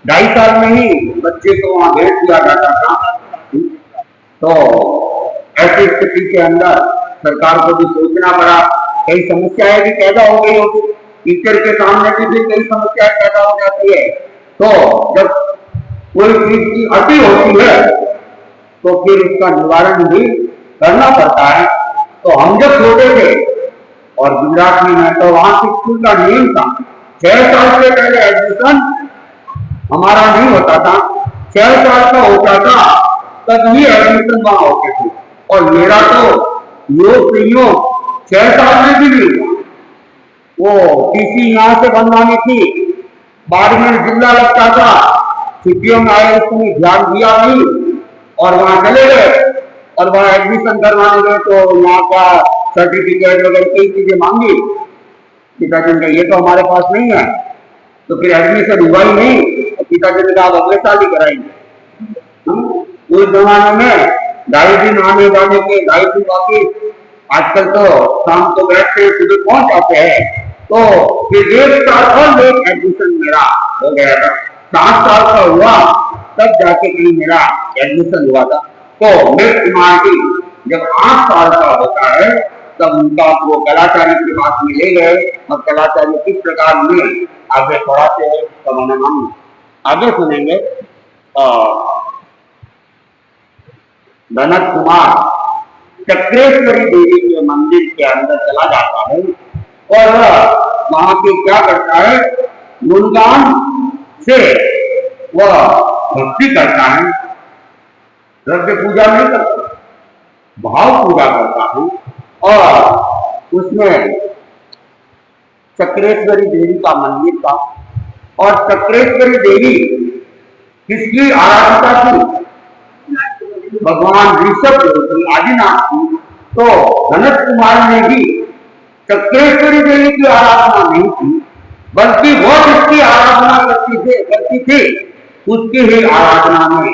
2.5 साल में ही बच्चे को वहां भेज दिया जाता था। तो ऐसी स्थिति के अंदर सरकार को भी सोचना पड़ा। कई समस्याएं भी पैदा हो गई होगी, टीचर के सामने भी कई समस्याएं पैदा हो जाती है। तो जब कोई चीज की अति होती है तो फिर उसका निवारण भी करना पड़ता है। तो हम जब छोटे थे और गुजरात में मैं, तो वहां के स्कूल का नियम था 6 साल से पहले एडमिशन हमारा नहीं होता था। 6 साल का होता था तब ही एडमिशन वहां होते थे। और मेरा तो योग से योग 6 साल में भी नहीं हुआ। वो टीसी यहाँ से बनवानी थी, बाड़मेर जिला लगता था, छुट्टियों में आए उसने ध्यान दिया नहीं और वहां चले गए और वहां एडमिशन करवाने गए तो यहाँ का सर्टिफिकेट वगैरह कई चीजें मांगी। पिताजी ने ये तो हमारे पास नहीं है, तो फिर एडमिशन हुआ ही नहीं। पिताजी ने कहा अगले साल ही कराएंगे। उस जमाने में 2.5 दिन आने जाने के, 2.5 दिन बाकी। आजकल तो शाम को बैठते सुबह पहुंच जाते हैं। तो फिर 1 साल और लेट एडमिशन मेरा हो गया था। 7 साल का हुआ तब जाके कहीं मेरा एडमिशन हुआ था। तो मिस कुमारी जब 8 साल का होता है तब उनका वो कलाचारी के पास में ले गए और कलाचारी किस प्रकार में आगे पढ़ाते हैं तब हम आगे सुनेंगे। धनत कुमार चक्रेश्वरी देवी के मंदिर के अंदर चला जाता है और वहां पे क्या करता है, गुणगान से वह भक्ति करता है। द्रव्य पूजा नहीं करता, भाव पूजा करता है। और उसमें चक्रेश्वरी देवी का मंदिर था और चक्रेश्वरी देवी किसकी आराधना थी, भगवान ऋषभ आदिनाथ की। तो धनत कुमार ने भी चक्रेश्वरी देवी की आराधना नहीं की, बल्कि वो जिसकी आराधना करती थी उसकी ही आराधना में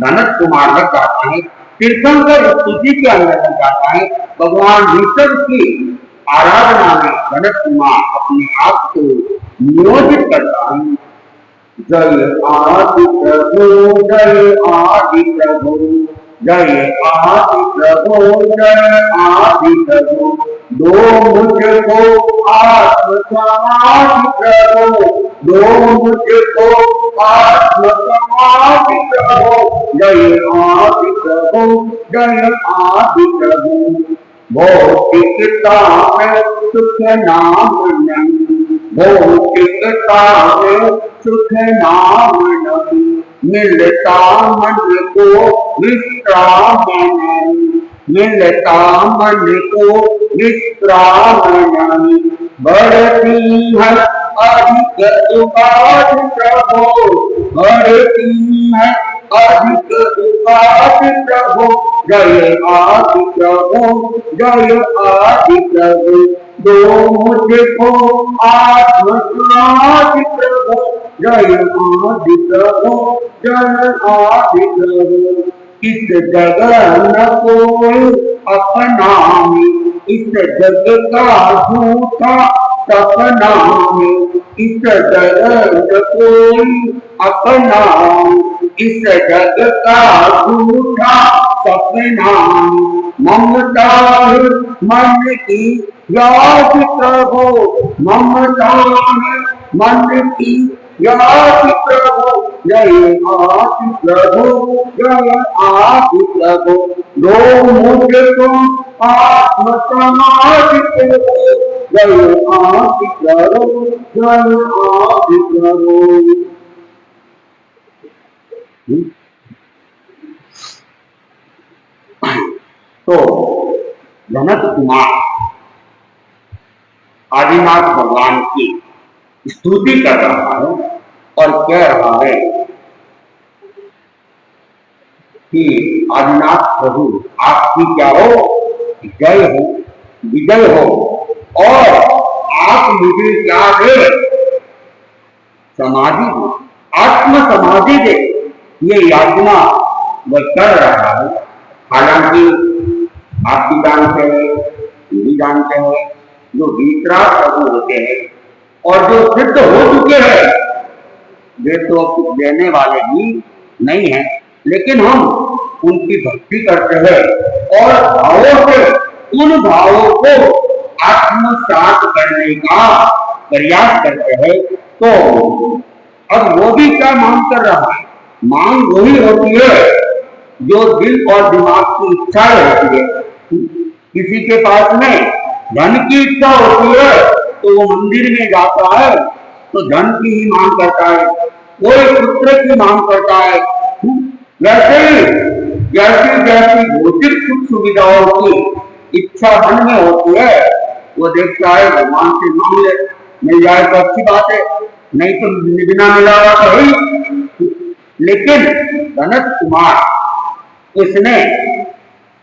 धनत कुमार लग जाता है। तीर्थंकर स्तुति के अंदर लग जाता है। भगवान ऋषभ की आराधना में धनत कुमार अपने आप को नियोजित करता है। जय आदि प्रभु, जय आदि प्रभु, जय आदि प्रभु, जय आदि प्रभु, दो मुझको आत्म समाधि प्रभु, दो मुझको आत्म समाधि प्रभु, जय आदि प्रभु, जय आदि प्रभु। भौतिकता में सुख नाम नहीं, भौतिकता में सुख नाम नहीं, मिलता मन को विश्राम नहीं, मिलता मन को विश्राम नहीं। बढ़ती है अधिक उपास प्रभु, बढ़ती है अधिक उपास प्रभु, जय आदि प्रभु, जय आदि प्रभु, दो मुझको आत्म समाधि प्रभु, जय आदि प्रभु, जय आदि प्रभु। इस जगह न कोई अपना में, इस जग का झूठा सपना में, इस जगह न कोई अपना, इस जग का झूठा सपना। ममता मन की याद प्रभु, ममता मन की याद प्रभु, जय आदि प्रभु, जय आदि प्रभु, दो मुझको आत्म समाधि प्रभु, जय आदि प्रभु, जय आदि प्रभु। तो जनक कुमार आदिनाथ भगवान की स्तुति कर रहा है और कह रहा है कि आदिनाथ प्रभु आपकी क्या हो, जय हो, विजय हो और आप मुझे क्या दे, समाधि दे, आत्म समाधि दे। ये याचना वह कर रहा है। हालांकि आप भी जानते हैं, हम भी जानते हैं, जो वितराग प्रभु होते हैं और जो सिद्ध हो चुके हैं वे तो कुछ देने वाले भी नहीं है। लेकिन हम उनकी भक्ति करते हैं और भावों से उन भावों को आत्मसात करने का प्रयास करते हैं, तो अब वो भी क्या मांग कर रहा है? मांग वही होती है जो दिल और दिमाग की इच्छाएं होती है। किसी के पास में धन की इच्छा होती है तो वो मंदिर में जाता है तो धन की ही मांग करता है, कोई पुत्र की मांग करता है। वैसे ही जैसी जैसी भौतिक सुख सुविधाओं की इच्छा मन में होती है वो देखता है भगवान से मांग ले, मिल जाए तो अच्छी बात है, नहीं तो बिना मिला हुआ तो ही। लेकिन सनत कुमार इसने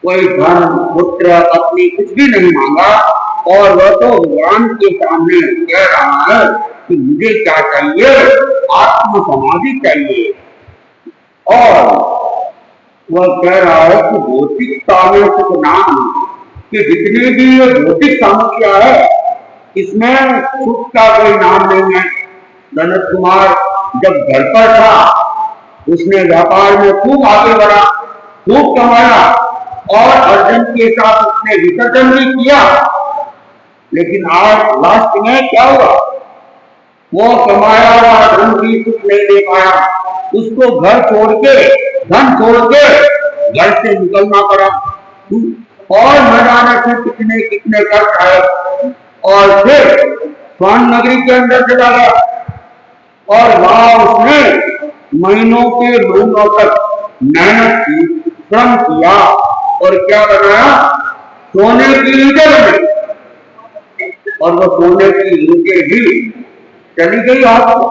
कोई धन पुत्र पत्नी कुछ भी नहीं मांगा और वह तो भगवान के सामने कह रहा है कि मुझे क्या चाहिए, आत्म समाधि चाहिए। और वह कह रहा है कि भौतिकता में सुख नाम कि जितनी भी ये भौतिक समस्या है इसमें सुख का कोई नाम नहीं है। सनत कुमार जब घर पर था उसने व्यापार में खूब आगे बढ़ा, खूब कमाया और अर्जुन के साथ उसने विसर्जन भी किया, लेकिन आज लास्ट में क्या हुआ? वो कमाया हुआ धन भी सुख नहीं दे पाया, उसको घर छोड़ के धन छोड़ के घर से निकलना पड़ा और न जाने से कितने कितने कष्ट आए और फिर स्वर्ण नगरी के अंदर चला गया और वहां उसने महीनों के महीनों तक मेहनत की, श्रम किया और क्या बनाया? सोने की ईंटें बनी और वो सोने की ईंटें भी चली गई आपको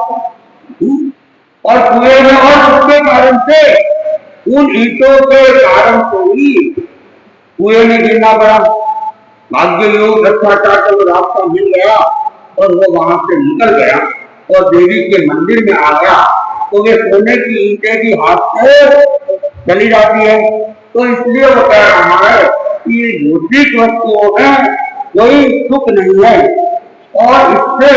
और कुएं में और उसके कारण से उन ईंटों के कारण को ही कुएं में गिरना पड़ा। भाग्य योग अच्छा चाहते वो रास्ता मिल गया और वो वहां से निकल गया और देवी के मंदिर में आ गया तो वे सोने की ईंटें भी हाथ से चली जाती है। तो इसलिए वो कह रहा है कि भौतिक वस्तुओं में कोई सुख नहीं है और इससे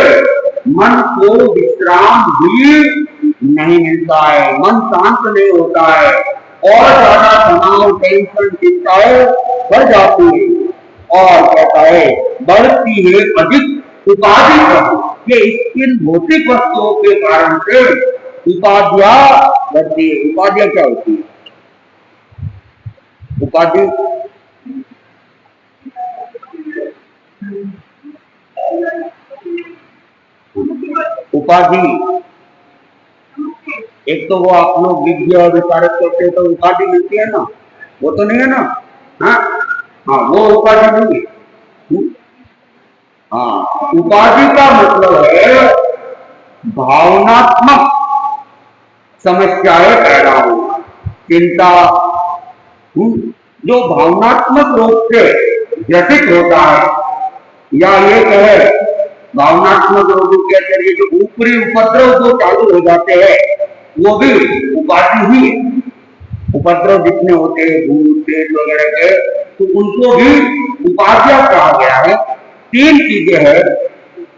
मन को विश्राम भी नहीं मिलता है, मन शांत नहीं होता है और ज्यादा तनाव टेंशन चिंताएं बढ़ जाती है और कहता है बढ़ती है अधिक उपाधि पर। ये इन भौतिक वस्तुओं के कारण से उपाधियां बढ़ती है। उपाधियां क्या होती है? उपाधि उपाधि एक तो वो आप लोग विद्या विचारक करते तो उपाधि मिलती है ना, वो तो नहीं है ना। हाँ हाँ, वो उपाधि नहीं है। हाँ, उपाधि का मतलब है भावनात्मक समस्याएं पैदा होना, चिंता, जो भावनात्मक रूप से व्यथित होता है या ये कहे भावनात्मक रोगों के अंदर ये जो ऊपरी उपद्रव जो चालू हो जाते हैं वो भी उपाधि ही है। उपद्रव जितने होते हैं भूत पेट वगैरह के तो उनको भी उपाधियां कहा गया है। तीन चीजें हैं,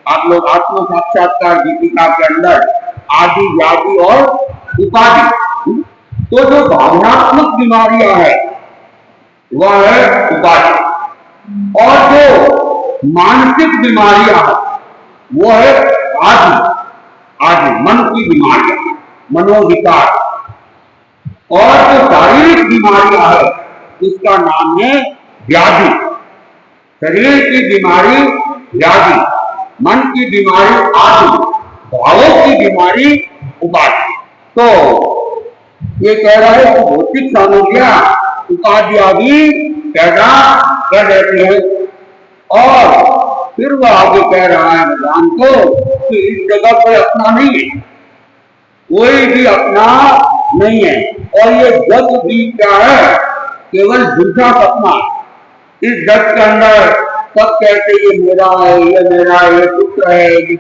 आप लोग आत्म साक्षात्कार दीपिका के अंदर आदि व्याधि और उपाधि। तो जो भावनात्मक बीमारियां है वह है उपाधि और जो मानसिक बीमारियां है वो है आदि। आदि मन की बीमारियां, मनोविकार। और जो शारीरिक बीमारियां है उसका नाम है व्याधि। शरीर की बीमारी व्याधि, मन की बीमारी आदि, भावों की बीमारी उपाधि। तो ये कह रहा है कि भौतिक सामग्रियां उपाधियां भी पैदा कर देती है। और फिर वह आगे कह रहा है भगवान को कि इस जगह कोई अपना नहीं है, कोई भी अपना नहीं है और ये जग भी क्या है? केवल झूठा सपना। इस जग के अंदर सब कहते ये मेरा है, ये मेरा है, ये पुत्र है, ये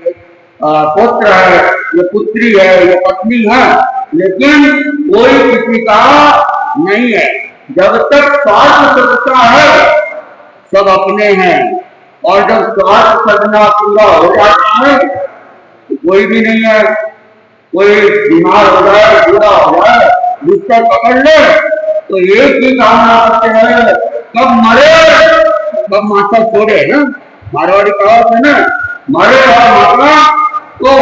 पुत्र है, ये पुत्री है, ये पत्नी है, लेकिन कोई किसी का नहीं है। जब तक स्वार्थ सदता है सब अपने हैं और जब स्वार्थ सदना पूरा हो जाता है तो कोई भी नहीं है। कोई बीमार हो जाए, बूढ़ा हो जाए, बिस्तर पकड़ ले तो एक ही कामना करते हैं, कब मरे, कब माथा छोड़े ना, मारवाड़ी कहावत है ना, मरे और माता। तो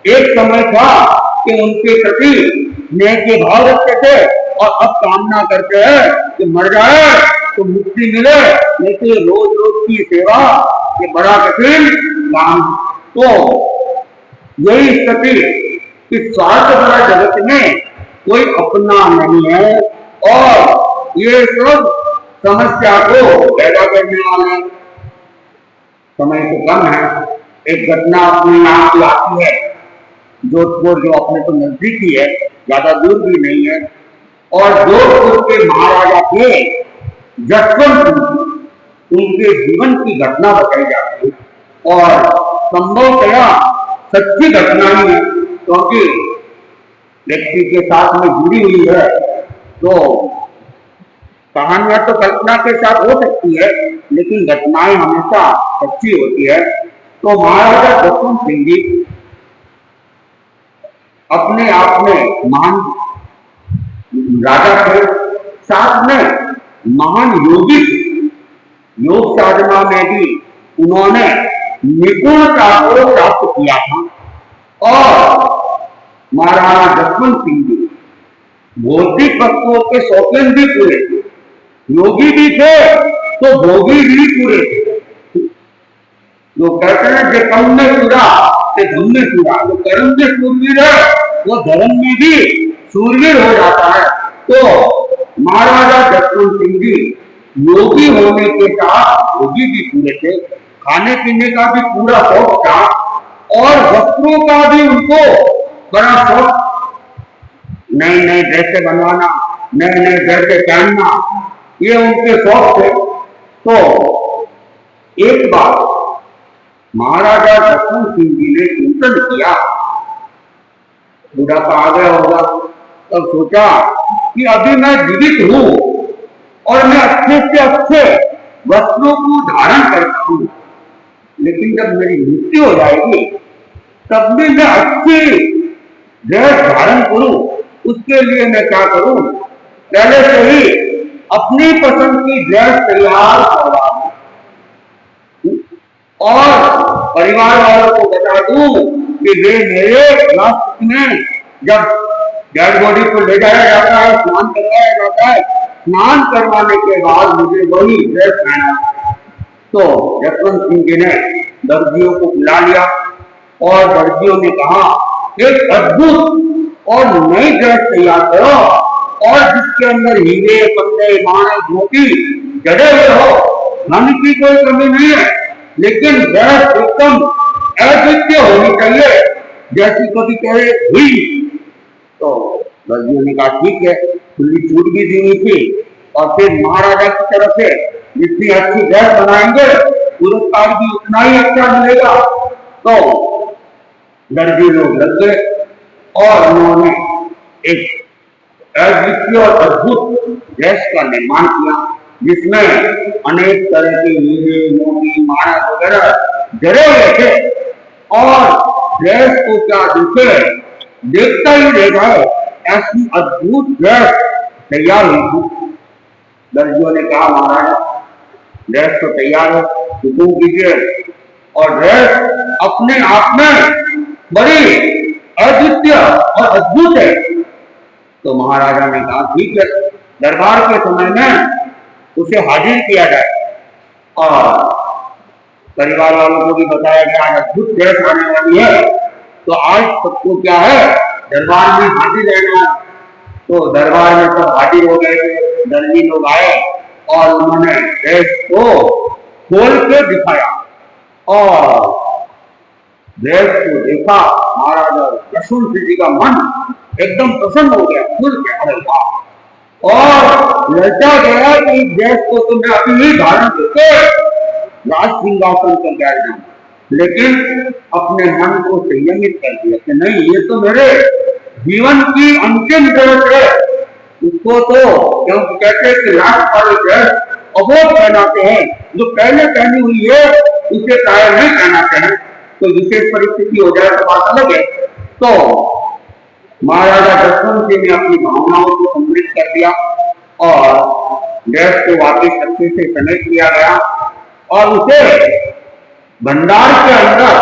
एक समय था कि उनके प्रति स्नेह के भाव रखते थे, और अब कामना करते हैं कि मर जाए तो मुक्ति मिले, लेकिन रोज रोज की सेवा ये बड़ा कठिन काम। तो यही स्थिति कि स्वार्थ भरा जगत में कोई अपना नहीं है, और ये सब समस्या को पैदा करने वाले। समय तो कम है, एक घटना अपने यहाँ की आती है, जोधपुर जो अपने तो नजदीक ही है, ज्यादा दूर भी नहीं है। और जोधपुर के महाराजा थे जसवंत सिंह, उनके जीवन की घटना बताई जाती है, और संभवतया सच्ची घटना ही है, क्योंकि व्यक्ति के साथ में जुड़ी हुई है। तो कहानियां तो कल्पना के साथ हो सकती है, लेकिन घटनाएं हमेशा सच्ची होती है। तो महाराजा जसवंत सिंह जी अपने आप में महान राजा थे, साथ में महान योगी थे। योग साधना में भी उन्होंने निपुणता को प्राप्त किया था। और महाराणा जसवंत सिंह जी भौतिक वस्तुओं के शौकीन भी पूरे थे, योगी भी थे तो भोगी भी पूरे थे। जो कहते हैं कि कम में सूरा से धन में सूरा, जो कर्म में सूरवीर है वो धर्म में भी सूरवीर हो जाता है। तो महाराजा जसवंत सिंह जी योगी होने के साथ योगी भी पूरे थे, खाने पीने का भी पूरा शौक था, और वस्त्रों का भी उनको बड़ा शौक, नई नई ड्रेसें बनवाना, नए नए ड्रेसें पहनना, ये उनके शौक थे। तो एक बार महाराजा जसवंत सिंह जी ने चिंतन किया, बुढ़ापा आ गया होगा, तब सोचा कि अभी मैं जीवित हूं और मैं अच्छे से अच्छे वस्त्रों को धारण करता हूं, लेकिन जब मेरी मृत्यु हो जाएगी तब भी मैं अच्छी ड्रेस धारण करूं, उसके लिए मैं क्या करूं, पहले से ही अपनी पसंद की ड्रेस तैयार करवाऊं और परिवार वालों को बता दूं कि वे मेरे लास्ट में जब डेड बॉडी को ले जाया जाता है, स्नान करवाया जाता है, स्नान करवाने के बाद मुझे वही ड्रेस पहना। तो जसवंत सिंह जी ने दर्जियों को बुला लिया और दर्जियों ने कहा, एक अद्भुत और नई ड्रेस तैयार करो, और जिसके अंदर हीरे पत्ते माणक मोती जड़े हुए हो, धन की कोई कमी नहीं है, लेकिन ड्रेस एकदम अद्वितीय होनी चाहिए, जैसी कभी कहे हुई। तो दर्जियों ने कहा ठीक है, खुली छूट भी देनी थी, और फिर महाराजा की तरफ से जितनी अच्छी ड्रेस बनाएंगे पुरस्कार भी उतना ही अच्छा मिलेगा। तो दर्जी लोग लग गए और उन्होंने एक अद्वितीय और अद्भुत ड्रेस का निर्माण किया, जिसमें अनेक तरह के हीरे मोती माणक वगैरह जड़े हुए थे, और ड्रेस को क्या दिखे, देखता ही रह जाए, ऐसी अद्भुत ड्रेस तैयार हुई थी। दर्जियों ने कहा, महाराज ड्रेस तो तैयार है, हुकुम कीजिए। और ड्रेस अपने आप में बड़ी अद्वितीय और अद्भुत है। तो महाराजा ने कहा ठीक है, दरबार के समय में उसे हाजिर किया जाए, और परिवार वालों को भी बताया कि आज अद्भुत ड्रेस आने वाली है, तो आज सबको क्या है, दरबार में हाजिर रहना। तो दरबार में सब हाजिर हो गए, दर्जी लोग आए और उन्होंने ड्रेस को खोल के दिखाया, और ड्रेस को देखा, महाराजा जसवंत सिंह जी का मन एकदम प्रसन्न हो गया, खुल गया, अरे वाह, और ललचा गया कि ड्रेस को तो मैं अभी ही धारण करके राज सिंहासन पर बैठ जाऊं, लेकिन अपने मन को संयमित कर दिया कि नहीं, ये तो मेरे जीवन की अंतिम ड्रेस है, उसको तो क्योंकि कहते हैं कि लास्ट वाले ड्रेस अबोध पहनाते हैं, जो पहले पहनी हुई है उसे कायर नहीं पहनाते हैं। तो विशेष परिस्थिति हो जाए तो बात अलग है। तो महाराजा जसवंत सिंह ने अपनी भावनाओं को सम्मिलित कर दिया और ड्रेस को वापिस अच्छे से समेट लिया गया और उसे भंडार के अंदर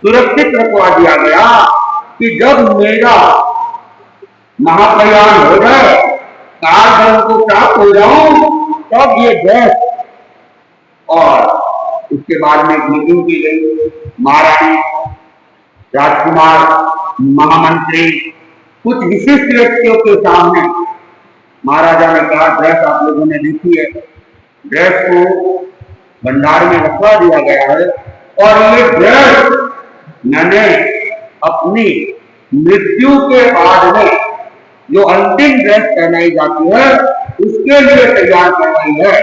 सुरक्षित रखवा दिया गया कि जब मेरा महाप्रयाण हो जाए, काल को प्राप्त हो जाऊं, तब ये ड्रेस। और उसके बाद में मीटिंग की गई, महारानी, राजकुमार, महामंत्री, कुछ विशिष्ट व्यक्तियों के सामने महाराजा ने कहा, ड्रेस आप लोगों ने देखी है, ड्रेस को भंडार में रखवा दिया गया है और ये ड्रेस मैंने अपनी मृत्यु के बाद में जो अंतिम ड्रेस पहनाई जाती है उसके लिए तैयार करवाई है।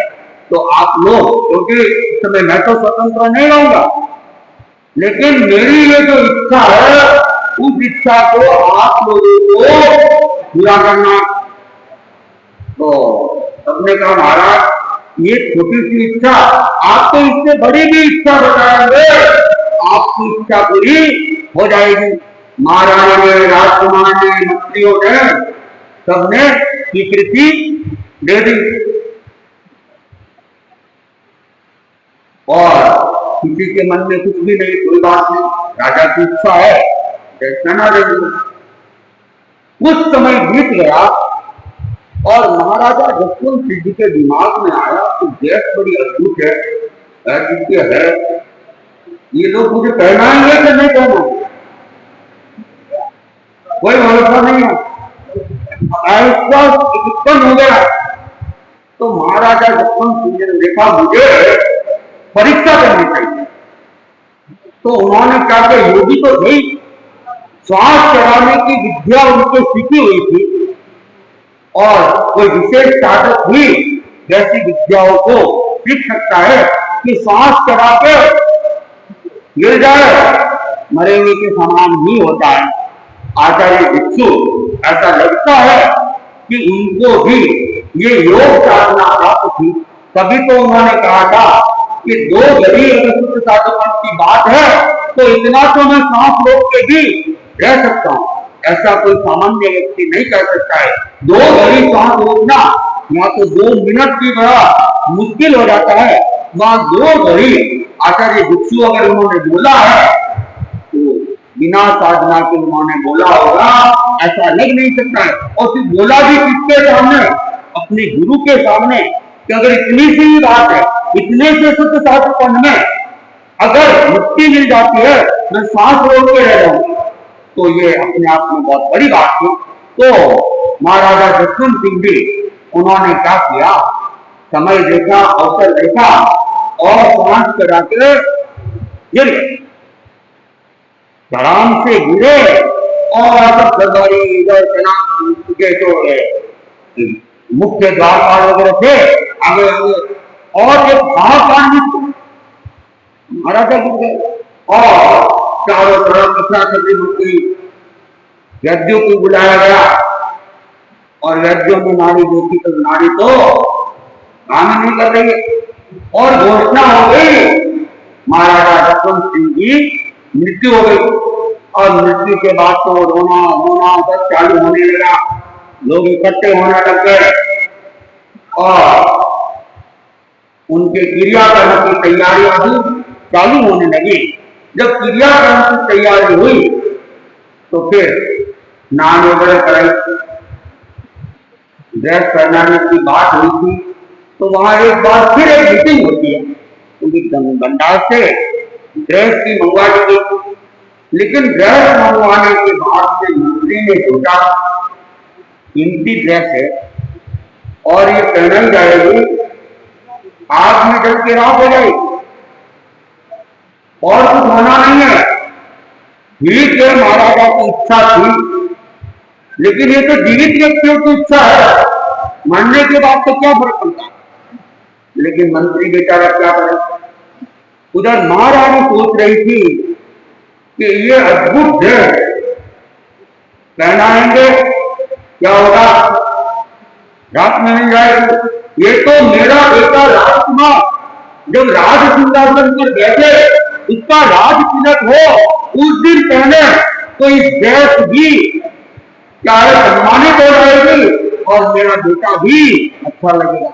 तो आप लोग, क्योंकि इस समय मैं तो स्वतंत्र नहीं रहूंगा, लेकिन मेरी ये जो इच्छा है उस इच्छा को आप लोगों को पूरा करना। तो सबने कहा, महाराज ये छोटी सी इच्छा, आप तो इससे बड़ी भी इच्छा बताएंगे, आपकी इच्छा पूरी हो जाएगी। महाराजा ने, राजकुमार ने, मंत्रियों ने, सबने स्वीकृति दे दी और किसी के मन में कुछ भी नहीं, कोई बात नहीं, राजा की इच्छा है, कहना देंगे। कुछ समय बीत गया और महाराजा जसवंत सिंह जी के दिमाग में आया कि ड्रेस बड़ी अद्भुत है, ये लोग मुझे पहनाएंगे कि नहीं पहनाएंगे, कोई भरोसा नहीं है। ऐसा उत्पन्न हो गया तो महाराजा जसवंत सिंह ने देखा मुझे परीक्षा करनी चाहिए। तो उन्होंने कहा कि योगी तो भाई श्वास चढ़ाने की विद्या उनको सीखी हुई थी और कोई विशेष साधक भी जैसी विद्याओं को सीख सकता है कि श्वास चढ़ा के गिर जाए, मरे हुए के समान ही होता है। आचार्य भिक्षु ऐसा लगता है कि उनको भी ये योग साधना प्राप्त थी, तभी तो उन्होंने कहा था कि दो घड़ी अगर साधकों की बात है तो इतना तो मैं सांस रोक के भी रह सकता हूँ, ऐसा कोई सामान्य व्यक्ति नहीं कर सकता है। 2 घड़ी सांस रोकना यहाँ तो 2 मिनट की बड़ा मुश्किल हो जाता है, वहां 2 घड़ी आचार्य भिक्षु अगर उन्होंने बोला है तो बिना साधना के उन्होंने बोला होगा, ऐसा लग नहीं सकता है। और फिर बोला भी किसके सामने? अपने गुरु के सामने। कि अगर इतनी सी बात है, इतने से शुद्ध साधकपन में अगर मुक्ति मिल जाती है, मैं सांस रोक के रह जाऊंगा, तो ये अपने आप में बहुत बड़ी बात थी। तो महाराजा जसवंत सिंह जी, उन्होंने क्या किया, समय देखा, अवसर देखा और सांस चढ़ा के गिर गए, धड़ाम से गिरे और दरबारी इधर के तो मुख्य द्वारपाल वगैरह थे आगे आगे, और एक महाकाल महाराजा गिर गए और चारों तरफ कथा करनी होती। वैद्यों को बुलाया गया और वैद्यों ने नारी देखी तो नारी तो काम नहीं कर रही और घोषणा हो गई, महाराजा जसवंत सिंह जी मृत्यु हो गई। और मृत्यु के बाद तो रोना रोना सब चालू होने लगा, लोग इकट्ठे होने लग गए और उनके क्रियाकर्म की तैयारियां भी चालू होने लगी। जब क्रियाकर्म की तैयारी हुई तो फिर नाम वगैरह कराई, ड्रेस पहनाने की बात हुई थी, तो वहां एक बार फिर एक मीटिंग होती है, क्योंकि भंडार से ड्रेस की मंगवा दी गई। लेकिन ड्रेस मंगवाने के बाद में मंत्री ने सोचा कीमती ड्रेस है और ये पहनाई जाएगी, आग में जल के राख हो जाएगी और कुछ होना नहीं है। ठीक है, महाराजा की इच्छा थी, लेकिन ये तो जीवित व्यक्तियों की इच्छा है, मरने के बाद तो क्या फर्क पड़ता है। लेकिन मंत्री बेचारा क्या करे। उधर महारानी सोच रही थी कि ये अद्भुत ड्रेस पहनाएंगे, क्या होगा, रात में मिल जाएगी। ये तो मेरा बेटा राजकुमार जब राज सिंहासन पर बैठे, उसका राज तिलक हो, उस दिन पहने तो इस ड्रेस भी क्या है, सम्मानित हो जाएगी और मेरा बेटा भी अच्छा लगेगा।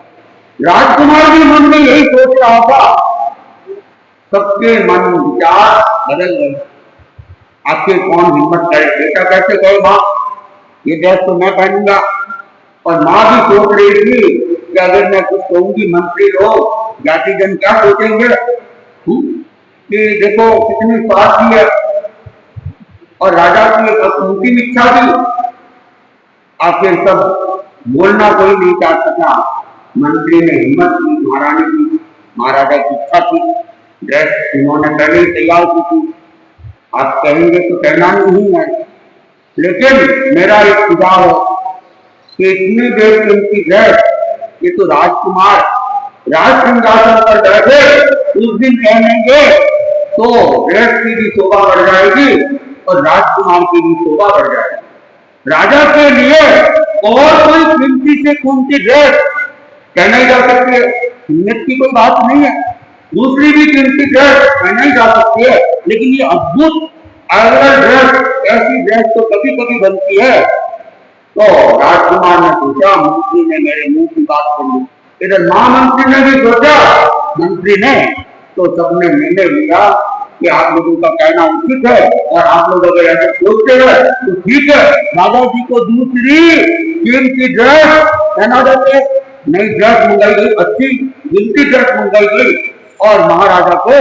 राजकुमार भी मन में यही सोच रहा था। सबके मन विचार बदल गए। आखिर कौन हिम्मत करे, बेटा कैसे कहे माँ ये ड्रेस तो मैं पहनूंगा। और माँ भी सोच रही थी कि अगर मैं कुछ कहूंगी मंत्री लोग जाति जन क्या सोचेंगे, कि देखो कितनी स्वार्थी है। और राजा की एक अंतिम इच्छा थी। आखिर सब बोलना कोई नहीं चाहता था। मंत्री ने हिम्मत की, महारानी की, महाराजा की इच्छा थी। ड्रेस उन्होंने पहले ही तैयार की थी। आप कहेंगे तो कहना नहीं है, लेकिन मेरा एक सुझाव है कि इतनी देर की उनकी ड्रेस, ये तो राजकुमार राज सिंहासन पर बैठे उस दिन पहनेंगे तो ड्रेस की भी शोभा बढ़ जाएगी और राजकुमार की भी शोभा बढ़ जाएगी। राजा के लिए और कोई कीमती से कीमती ड्रेस पहनाई जा सकती है, कीमत की कोई बात नहीं है। दूसरी भी कीमती ड्रेस पहनाई जा सकती है, लेकिन ये अद्भुत अलग ड्रेस, ऐसी ड्रेस तो कभी कभी बनती है। तो राजकुमार ने सोचा, मंत्री ने मेरे मुंह की बात कर ली। इधर महामंत्री ने भी सोचा, मंत्री ने, तो सबने निर्णय लिया कि आप लोगों का कहना उचित है और आप लोग अगर ऐसे सोचते हैं तो ठीक है, राजा जी को दूसरी कीमती ड्रेस पहना देते। नई ड्रेस मंगाई गई, अच्छी कीमती ड्रेस मंगाई गई और महाराजा को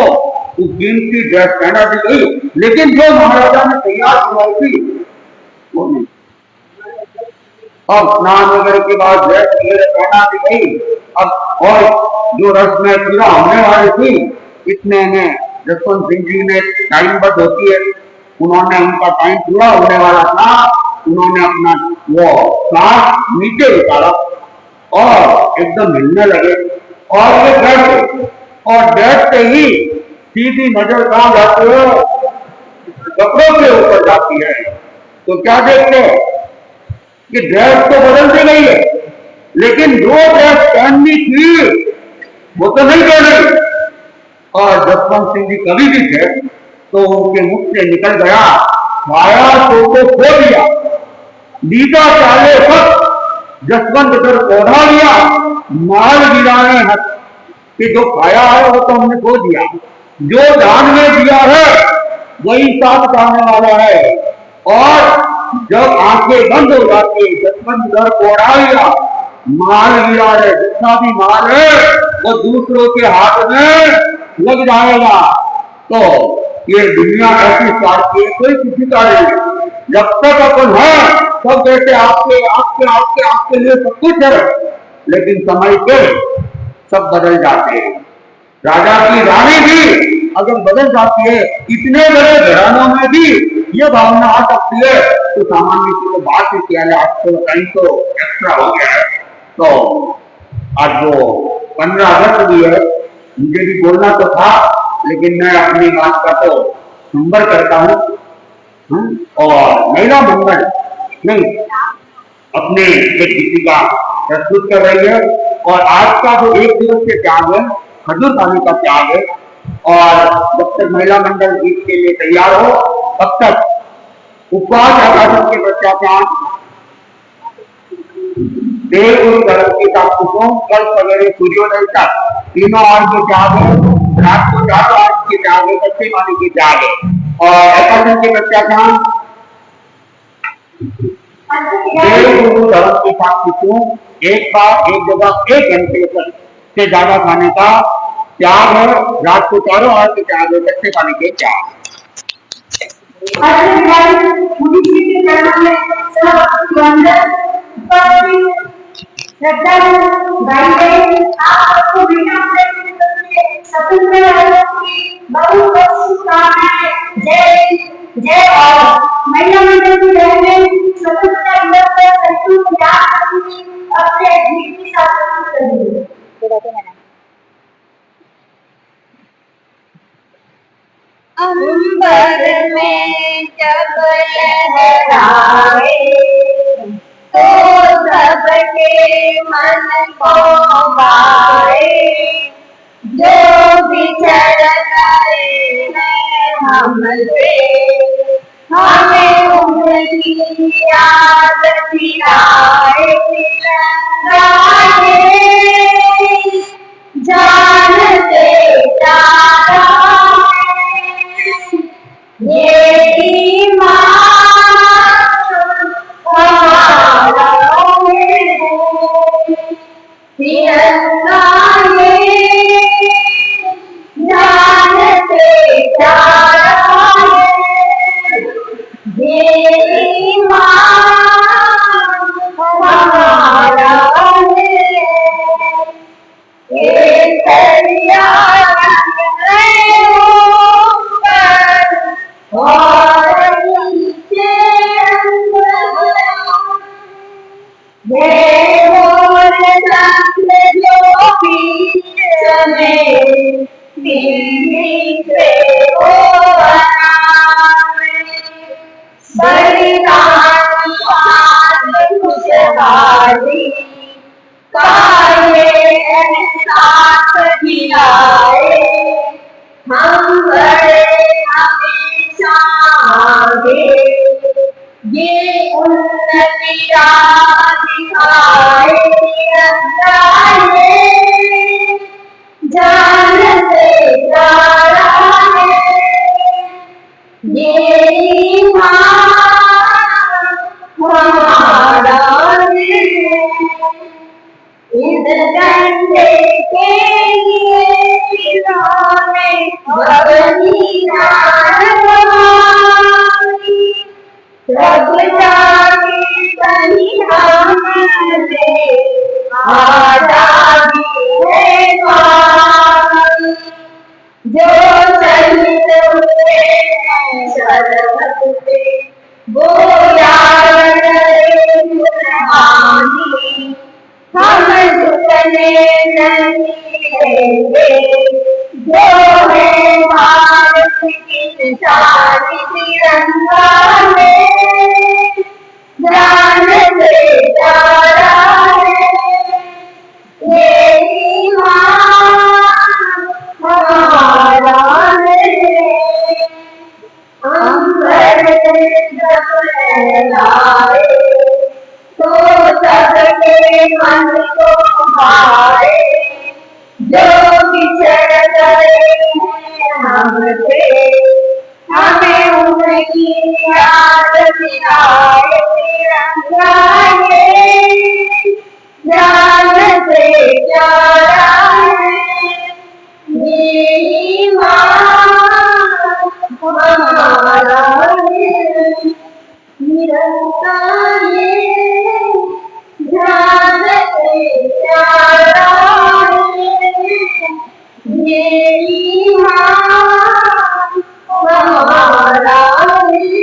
उस कीमती ड्रेस पहना दी गई। लेकिन जो महाराजा ने तैयार करवाई थी वो नहीं। अब स्नान वगैरह के बाद ड्रेस वगैरह पहना दी गई। अब और जो रस्में पूरा होने वाली थी, इतने में जसवंत सिंह जी ने टाइम बद होती है, उन्होंने उनका टाइम पूरा होने वाला था। उन्होंने अपना वो सांस नीचे उतारा और एकदम हिलने लगे और ये डरते और डरते ही सीधी नजर कहाँ जाती है, कपड़ों के ऊपर जाती है। तो क्या देखते हैं कि ड्रेस तो बदल दी गई है, लेकिन जो ड्रेस पहननी थी वो तो नहीं पहनी। और जसवंत सिंह जी कभी भी थे तो उनके मुख से निकल गया, खाया तो खो दिया, लीजा चाले हक, जसवंत कर पौधा लिया, माल गिराने हक। कि जो खाया है वो तो हमने खो दिया, जो दान में दिया है वही साथ जाने वाला है। और जब आंखें बंद हो जाती है, जसवंत कर पौधा लिया, माल गिरा है, जितना भी माल है वो दूसरों के हाथ में लग जाएगा। तो ये दुनिया ऐसी स्वार्थी है, कोई किसी का नहीं। जब तक अपन है सब कहते आपके आपके आपके आपके लिए सब कुछ है, लेकिन समय पे सब बदल जाते हैं। राजा की रानी भी अगर बदल जाती है, इतने बड़े घरानों में भी ये भावना आ सकती है, तो सामान्य को बात ही किया जाए। आज तो कहीं तो एक्स्ट्रा हो गया है। तो आज वो 15 अगस्त भी है, मुझे भी बोलना तो था, लेकिन मैं अपनी बात का तो नंबर करता हूँ। और महिला मंगल नहीं अपने एक गीतिका प्रस्तुत कर रही है। और आज का जो एक दिवस के त्याग है, खजूर खाने का त्याग है। और जब तक महिला मंडल गीत के लिए तैयार हो, तब तक उपवास आकाशन के प्रत्याचार, देव धर्म की ताकतों, कल सवेरे सूर्योदय तक तीनों आर्ज के त्याग है, रात को 4 आर्ज के त्याग है, कच्चे पानी के त्याग है। और आकाशन के प्रत्याचार, देव धर्म की ताकतों, एक बार एक जगह 1 घंटे तक से ज्यादा खाने का त्याग है, रात को 4 आर्ज के त्याग है, कच्चे पानी के त्याग। श्रद्धालु भाई बहन, आप सबको बिना स्वतंत्र भारत की बहुत बहुत शुभकामनाएं। जय जय भारत। महिला मंडल की बहनें स्वतंत्रता दिवस पर सभी को याद रखेंगी, अपने गीत के साथ करेंगे। अंबर में जब लहराए तो सबके मन को भाए, जो बिछड़ गए हैं हमसे हमें उनकी याद दिलाए तिरंगा ये जानते जाना ये ईमान हमारा है तिरंगा ये जानते जाना ये ईमान हमारा है ये दरिया रंग रहे ऊपर और नीचे ये मोर रंग जो बीच में दिल्ली से हो बलिदान शान खुशहाली का ये एहसास दिलाए हम बड़े हमेशा आगे ये उन्नति राह दिखाए तिरंगा ये जानते जा रहा है ये ईमान हमारा है इस डंडे के लिए खिलौने बनी जान हमारी रब जाके बनियान से आजादी है पाई जो शहीद हुए हैं सरहद पे वो याद रहे कुर्बानी हम झुकने नहीं देंगे जो है भारत की निशानी तिरंगा है जान से जा रहा है ये ईमान हमारा है हम बड़े जब लहराए तो सबके मन को भाए जो बिछड़ गए हैं हमसे हमें उनकी याद दिलाए तिरंगा ये जान से प्यारा है ये ईमान हमारा है तिरंगा ये जानते प्यारा है ये ईमान हमारा है